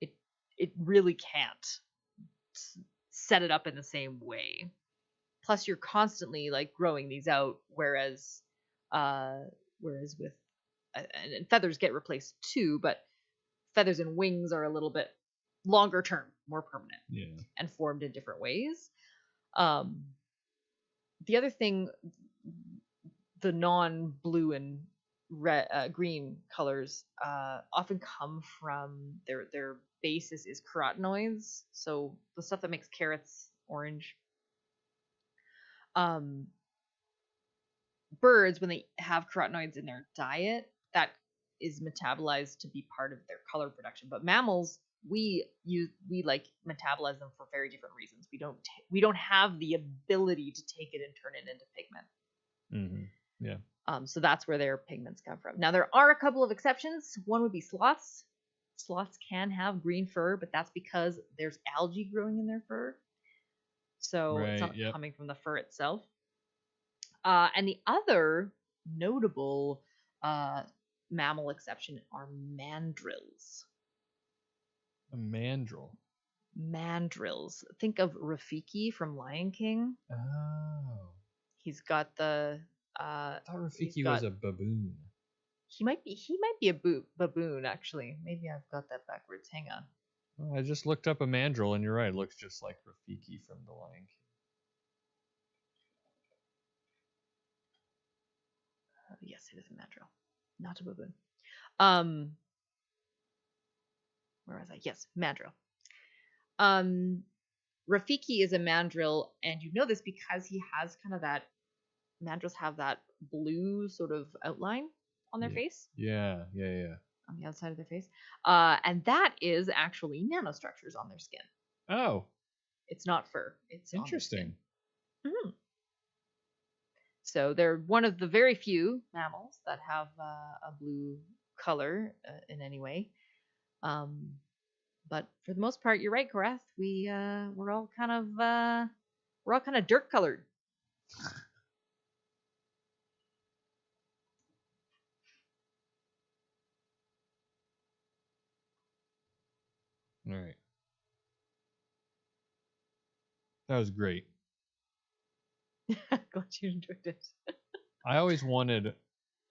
It it really can't set it up in the same way. Plus, you're constantly like growing these out, uh, whereas with and feathers get replaced too, but feathers and wings are a little bit longer term, more permanent, Yeah. and formed in different ways. Um, the other thing, the non-blue and green colors often come from their basis is carotenoids, so the stuff that makes carrots orange. Um, Birds, when they have carotenoids in their diet, that is metabolized to be part of their color production. But mammals, we like metabolize them for very different reasons. We don't have the ability to take it and turn it into pigment. Mm-hmm. Yeah. So that's where their pigments come from. Now there are a couple of exceptions. One would be sloths. Sloths can have green fur, but that's because there's algae growing in their fur. So it's Right. not Yep. coming from the fur itself. And the other notable mammal exception are mandrills. A mandrill. Mandrills. Think of Rafiki from Lion King. Oh. He's got the. I thought Rafiki was a baboon. He might be a baboon actually. Maybe I've got that backwards. Hang on. Well, I just looked up a mandrill, and you're right. It looks just like Rafiki from The Lion King. Yes, it is a mandrill, not a baboon. Um, where was I? Yes, mandrill. Rafiki is a mandrill, and you know this because he has kind of that. Mandrills have that blue sort of outline on their face. Yeah. On the outside of their face, and that is actually nanostructures on their skin. Oh. It's not fur. It's interesting. Mm-hmm. So they're one of the very few mammals that have a blue color in any way. But for the most part, you're right, Korath. We're all kind of dirt colored. All right. That was great. Glad you enjoyed it. I always wanted,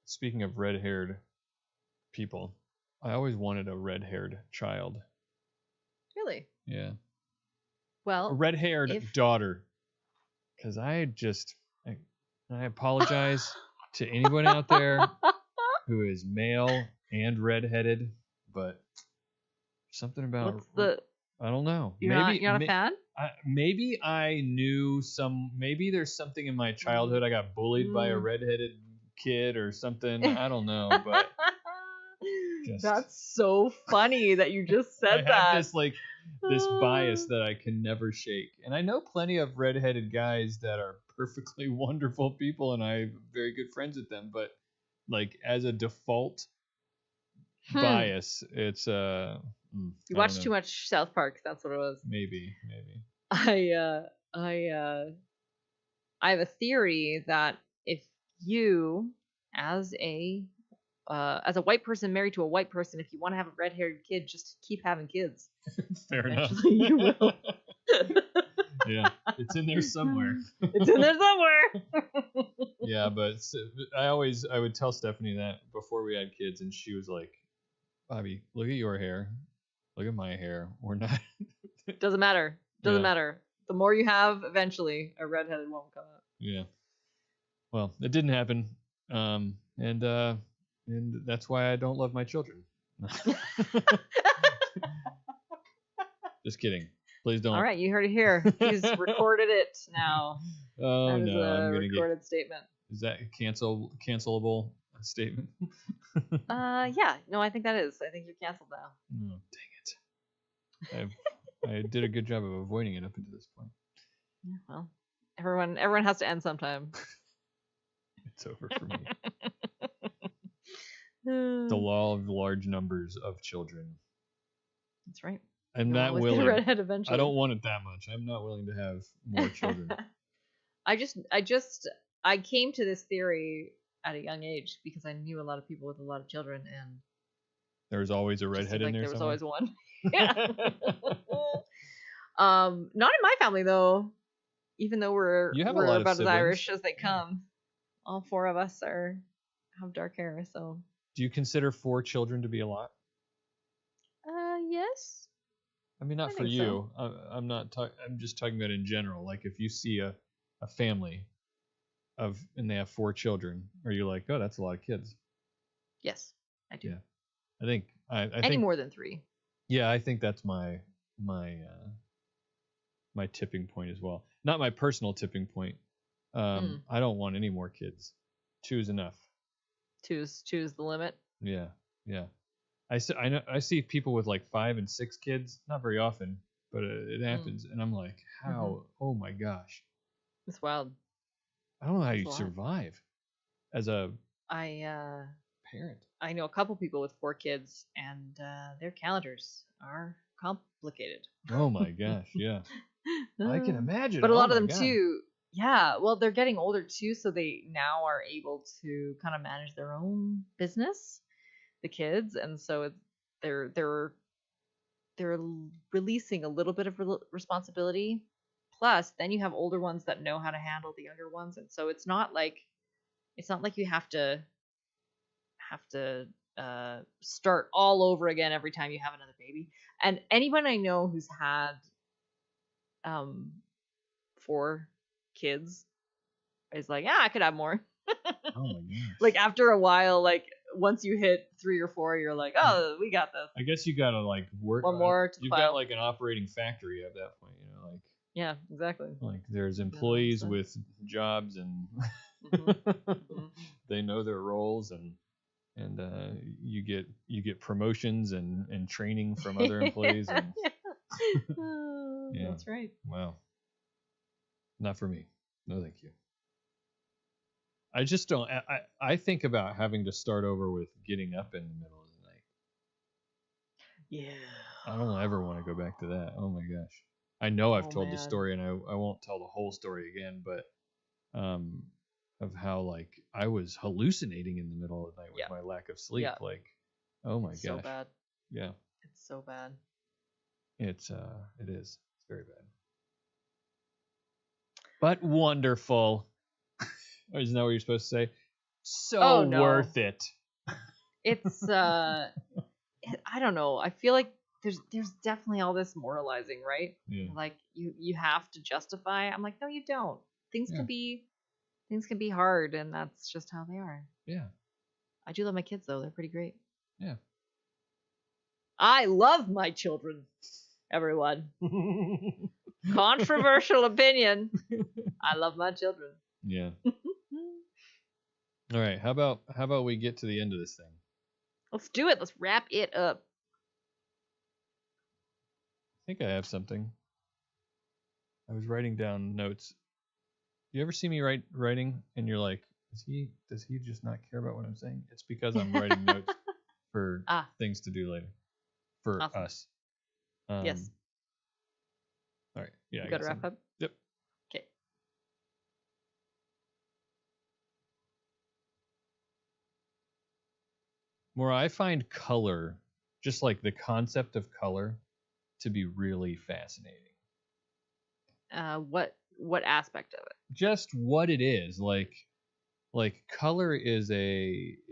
speaking of red-haired people, I always wanted a red-haired child. Really? Yeah. Well, a red-haired daughter. Because I apologize to anyone out there who is male and redheaded, but something about I don't know. You're not a fan? Maybe I knew maybe there's something in my childhood. I got bullied by a redheaded kid or something. I don't know, but that's so funny that you just said that. I have this bias that I can never shake. And I know plenty of redheaded guys that are perfectly wonderful people, and I'm very good friends with them, but like as a default bias, it's you watched too much South Park. That's what it was. Maybe. I have a theory that if you, as a white person married to a white person, if you want to have a red-haired kid, just keep having kids. Fair enough. You will. Yeah, it's in there somewhere. Yeah, but I would tell Stephanie that before we had kids, and she was like, "Bobby, look at your hair. Look at my hair. We're not." Doesn't matter. Doesn't matter. The more you have, eventually, a redheaded one will come out. Yeah. Well, it didn't happen, and that's why I don't love my children. Just kidding. Please don't. All right, you heard it here. He's recorded it now. Oh, that is no, a recorded statement. Is that a cancelable statement? Yeah. No, I think that is. I think you're canceled now. Oh, dang it. I did a good job of avoiding it up until this point. Yeah, well, everyone has to end sometime. It's over for me. The law of large numbers of children. That's right. I'm not willing. Redhead eventually. I don't want it that much. I'm not willing to have more children. I came to this theory at a young age because I knew a lot of people with a lot of children, and there was always a redhead in there. There was always one. Yeah. Not in my family though. Even though we're about as Irish as they come, all four of us have dark hair. So. Do you consider 4 children to be a lot? Yes. I mean, not for you. So. I'm not. I'm just talking about in general. Like, if you see a family and they have 4 children, are you like, oh, that's a lot of kids? Yes, I do. Yeah. I think any more than 3. Yeah, I think that's my tipping point as well. Not my personal tipping point. I don't want any more kids. 2 is enough. 2 is the limit. Yeah. I see people with like 5 and 6 kids, not very often, but it happens, and I'm like, how? Oh my gosh, it's wild. I don't know how you survive as a parent. I know a couple people with 4 kids, and their calendars are complicated. Oh my gosh, yeah. I can imagine. But a lot of them too. Yeah, well, they're getting older too, so they now are able to kind of manage their own business, the kids, and so they're releasing a little bit of responsibility. Plus, then you have older ones that know how to handle the younger ones, and so it's not like you have to start all over again every time you have another baby. And anyone I know who's had 4 kids is like, yeah, I could have more. Oh my gosh. Like after a while, like once you hit 3 or 4, you're like, oh, we got this. I guess you gotta like work. One more. You've got like an operating factory at that point, like. Yeah, exactly. Like there's employees with jobs and they know their roles and you get promotions and training from other employees and yeah. That's right. Wow. Not for me. No, thank you. I just don't. I think about having to start over with getting up in the middle of the night. Yeah. I don't ever want to go back to that. Oh my gosh. I know I've told the story, and I won't tell the whole story again, but of how like I was hallucinating in the middle of the night with my lack of sleep. Like, oh my gosh. So bad. Yeah. It's so bad. It is. It's very bad. but wonderful. Isn't that what you're supposed to say? So Oh, no. worth it. It's I don't know. I feel like there's definitely all this moralizing, right? Yeah. Like you have to justify. I'm like, no, you don't. Things Yeah. can be hard, and that's just how they are. Yeah. I do love my kids though. They're pretty great. Yeah. I love my children. Everyone. Controversial opinion. I love my children. Yeah. All right. How about we get to the end of this thing? Let's do it. Let's wrap it up. I think I have something. I was writing down notes. You ever see me writing and you're like, does he just not care about what I'm saying? It's because I'm writing notes for things to do later for Awesome. us. Yes. All right. Yeah. You got to wrap up? Yep. Okay. More, I find color, just like the concept of color, to be really fascinating. What aspect of it? Just what it is. Like color is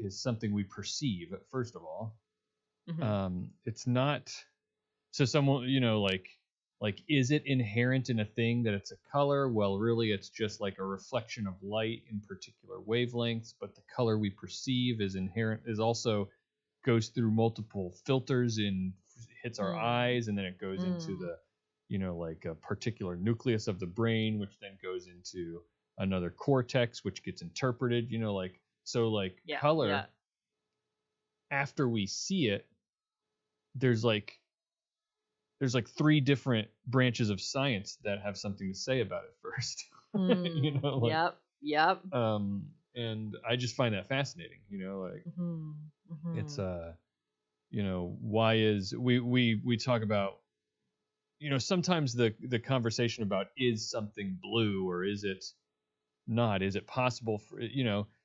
something we perceive, first of all. Mm-hmm. It's not, so someone, like is it inherent in a thing that it's a color? Well, really it's just like a reflection of light in particular wavelengths, but the color we perceive is also goes through multiple filters and hits our eyes, and then it goes into the like a particular nucleus of the brain, which then goes into another cortex, which gets interpreted, color. Yeah. After we see it, there's like three different branches of science that have something to say about it first. Yep. And I just find that fascinating, it's why is we talk about, sometimes the conversation about is something blue or is it not, is it possible for,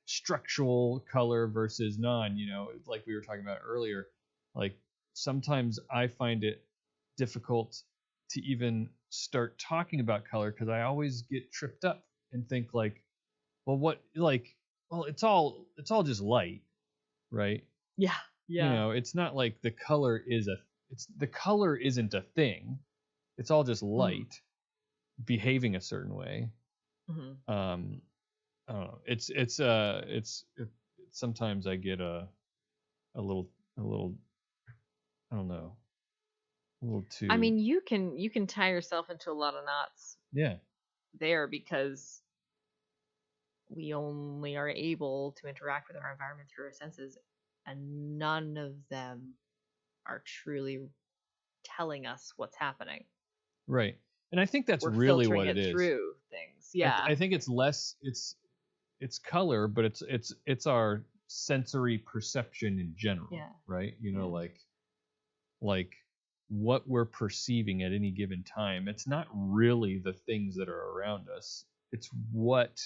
structural color versus non, like we were talking about earlier, like sometimes I find it difficult to even start talking about color because I always get tripped up and think like, well, it's all just light, right? Yeah. It's not like the color isn't a thing. It's all just light behaving a certain way. Mm-hmm. I don't know. It's sometimes I get a little I don't know, a little too. I mean, you can tie yourself into a lot of knots. Yeah. There, because we only are able to interact with our environment through our senses, and none of them are truly telling us what's happening. Right. And I think that's We're really what it is. Through things. Yeah. I think it's less it's color, but it's our sensory perception in general. Yeah. Right? Like what we're perceiving at any given time. It's not really the things that are around us. It's what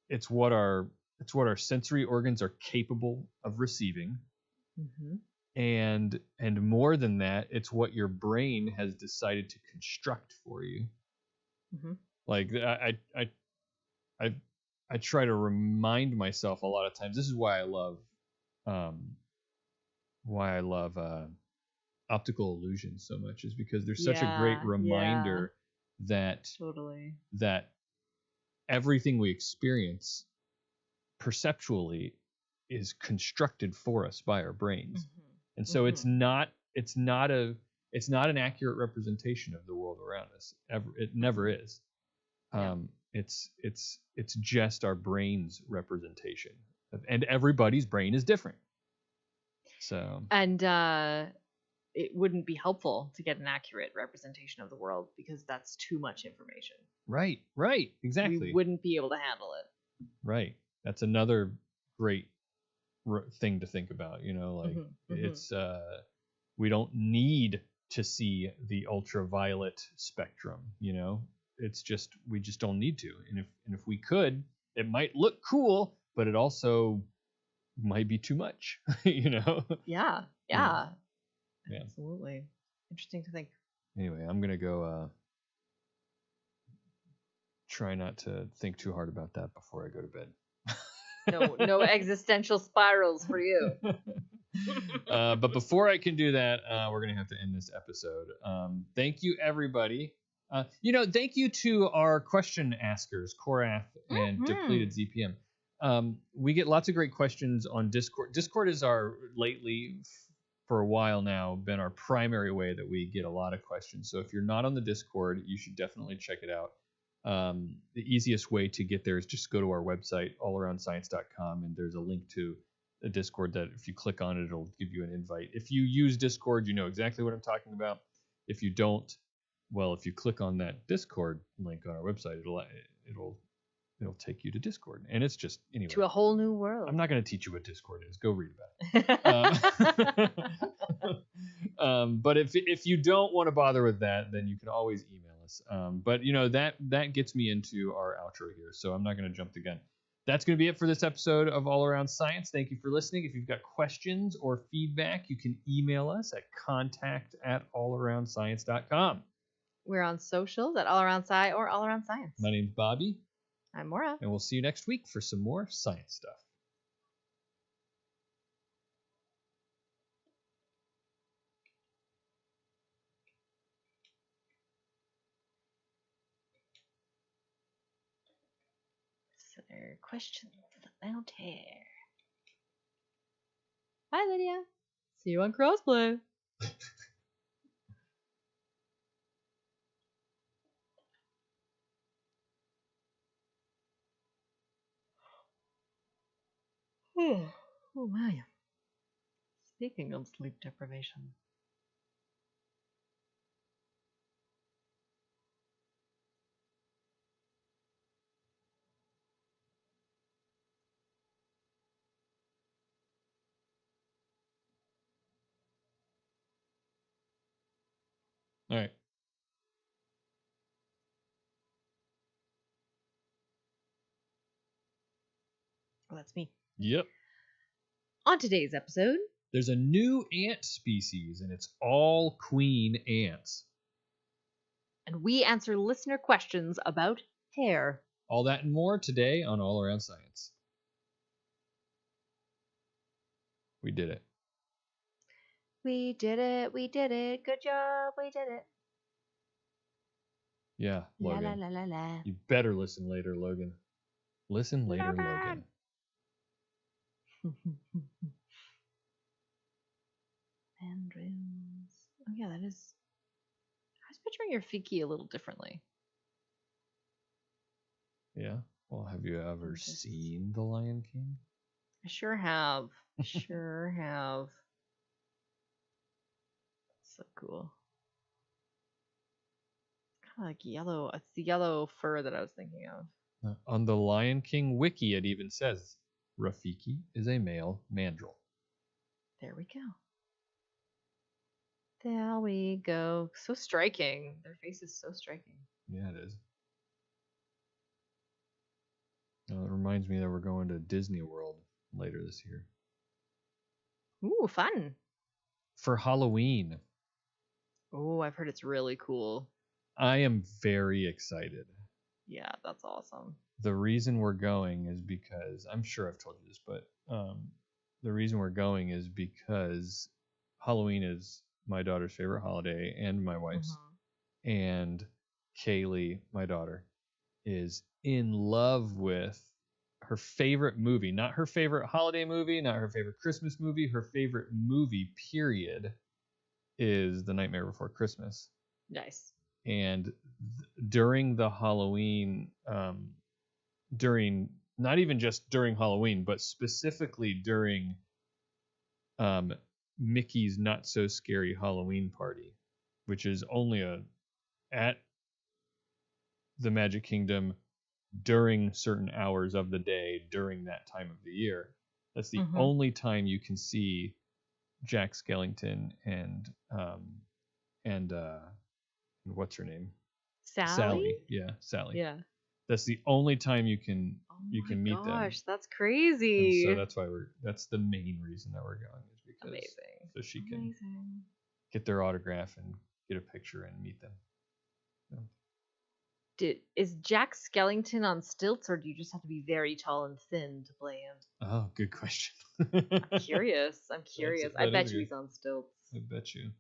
it's what our sensory organs are capable of receiving. Mm-hmm. And more than that, it's what your brain has decided to construct for you. Mm-hmm. Like I try to remind myself a lot of times. This is why I love optical illusions so much, is because they're such a great reminder that everything we experience perceptually is constructed for us by our brains. Mm-hmm. And so it's not an accurate representation of the world around us. It never is. It's just our brain's representation, and everybody's brain is different. So, and it wouldn't be helpful to get an accurate representation of the world because that's too much information. Right, exactly. We wouldn't be able to handle it. Right. That's another great thing to think about, it's we don't need to see the ultraviolet spectrum, it's just we just don't need to, and if we could, it might look cool, but it also might be too much. Yeah, absolutely. Interesting to think. Anyway, I'm gonna go try not to think too hard about that before I go to bed. No existential spirals for you. But before I can do that, we're going to have to end this episode. Thank you, everybody. Thank you to our question askers, Korath and Depleted ZPM. We get lots of great questions on Discord. Discord is lately, for a while now, been our primary way that we get a lot of questions. So if you're not on the Discord, you should definitely check it out. The easiest way to get there is just go to our website, allaroundscience.com, and there's a link to a Discord that if you click on it, it'll give you an invite. If you use Discord, you know exactly what I'm talking about. If you don't, well, if you click on that Discord link on our website, it'll take you to Discord, and it's just anyway to a whole new world. I'm not going to teach you what Discord is. Go read about it. But if you don't want to bother with that, then you can always email us. But that gets me into our outro here, so I'm not going to jump the gun. That's going to be it for this episode of All Around Science. Thank you for listening. If you've got questions or feedback, you can email us at contact@allaroundscience.com. We're on socials at All Around Sci or All Around Science. My name's Bobby. I'm Maura. And we'll see you next week for some more science stuff. So there are questions about hair. Hi, Lydia. See you on Crossplay. Oh my. Speaking of sleep deprivation. All right. Well, that's me. Yep. On today's episode, there's a new ant species, and it's all queen ants. And we answer listener questions about hair. All that and more today on All Around Science. We did it. We did it. We did it. Good job. We did it. Yeah, Logan. La, la, la, la, la. You better listen later, Logan. Listen later, Logan. Mandrills. Oh yeah, that is. I was picturing your Fiki a little differently. Yeah. Well, have you ever seen The Lion King? I sure have. Sure have. So cool. It's kind of like yellow. It's the yellow fur that I was thinking of. On the Lion King wiki, it even says Rafiki is a male mandrill. There we go. There we go. So striking. Their face is so striking. Yeah, it is. It reminds me that we're going to Disney World later this year. Ooh, fun. For Halloween. Oh, I've heard it's really cool. I am very excited. Yeah, that's awesome. The reason we're going is because, I'm sure I've told you this, but the reason we're going is because Halloween is my daughter's favorite holiday and my wife's. Mm-hmm. And Kaylee, my daughter, is in love with her favorite movie. Not her favorite holiday movie, not her favorite Christmas movie. Her favorite movie, period, is The Nightmare Before Christmas. Nice. And during the Halloween, not even just during Halloween, but specifically during Mickey's Not So Scary Halloween Party, which is only at the Magic Kingdom during certain hours of the day during that time of the year. That's the only time you can see Jack Skellington and what's her name? Sally? Yeah, Sally. Yeah. That's the only time you can meet them. Gosh, that's crazy. And so that's the main reason that we're going, is because amazing. So she can get their autograph and get a picture and meet them. So. Is Jack Skellington on stilts, or do you just have to be very tall and thin to play him? Oh, good question. Curious. I'm curious. I bet you he's on stilts. I bet you.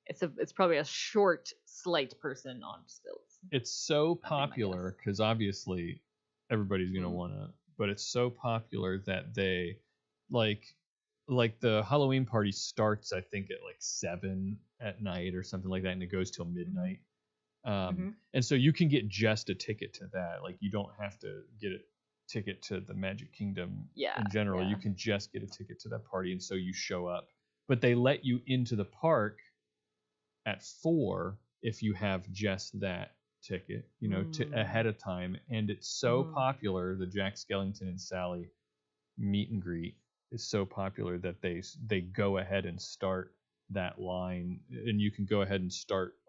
It's probably a short, slight person on stilts. It's so popular because obviously everybody's gonna wanna, but it's so popular that they like the Halloween party starts I think at like 7 at night or something like that, and it goes till midnight. And so you can get just a ticket to that. Like you don't have to get a ticket to the Magic Kingdom in general. You can just get a ticket to that party, and so you show up. But they let you into the park at 4 if you have just that ticket, ahead of time. And it's so popular, the Jack Skellington and Sally meet and greet is so popular that they go ahead and start that line, and you can go ahead and start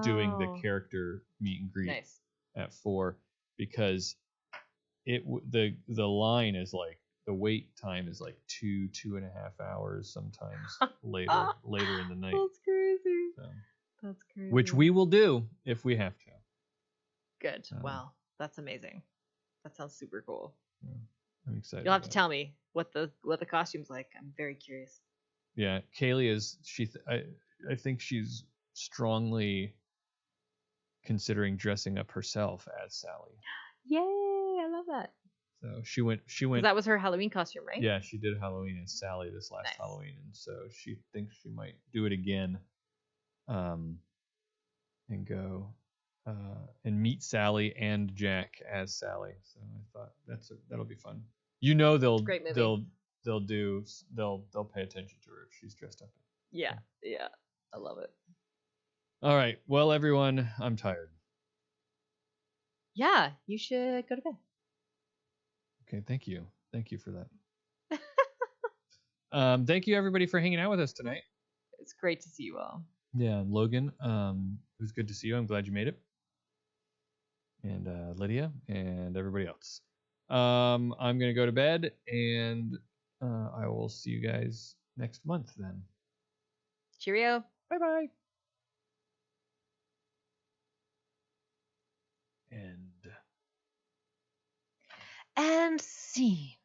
doing the character meet and greet at 4, because the line is like, the wait time is like 2.5 hours sometimes later in the night. That's crazy. So, that's crazy. Which we will do if we have to. Good. Wow, that's amazing. That sounds super cool. Yeah, I'm excited. You'll have to tell me what the costume's like. I'm very curious. Yeah, Kaylee is I think she's strongly considering dressing up herself as Sally. Yay, I love that. So she went. That was her Halloween costume, right? Yeah, she did Halloween as Sally this last Halloween, and so she thinks she might do it again, and go and meet Sally and Jack as Sally. So I thought that'll be fun. They'll pay attention to her if she's dressed up. Yeah, I love it. All right, well everyone, I'm tired. Yeah, you should go to bed. Okay, thank you for that. Thank you everybody for hanging out with us tonight. It's great to see you all. Yeah, Logan, it was good to see you. I'm glad you made it. And Lydia and everybody else. I'm gonna go to bed, and I will see you guys next month then. Cheerio. Bye-bye. And scene.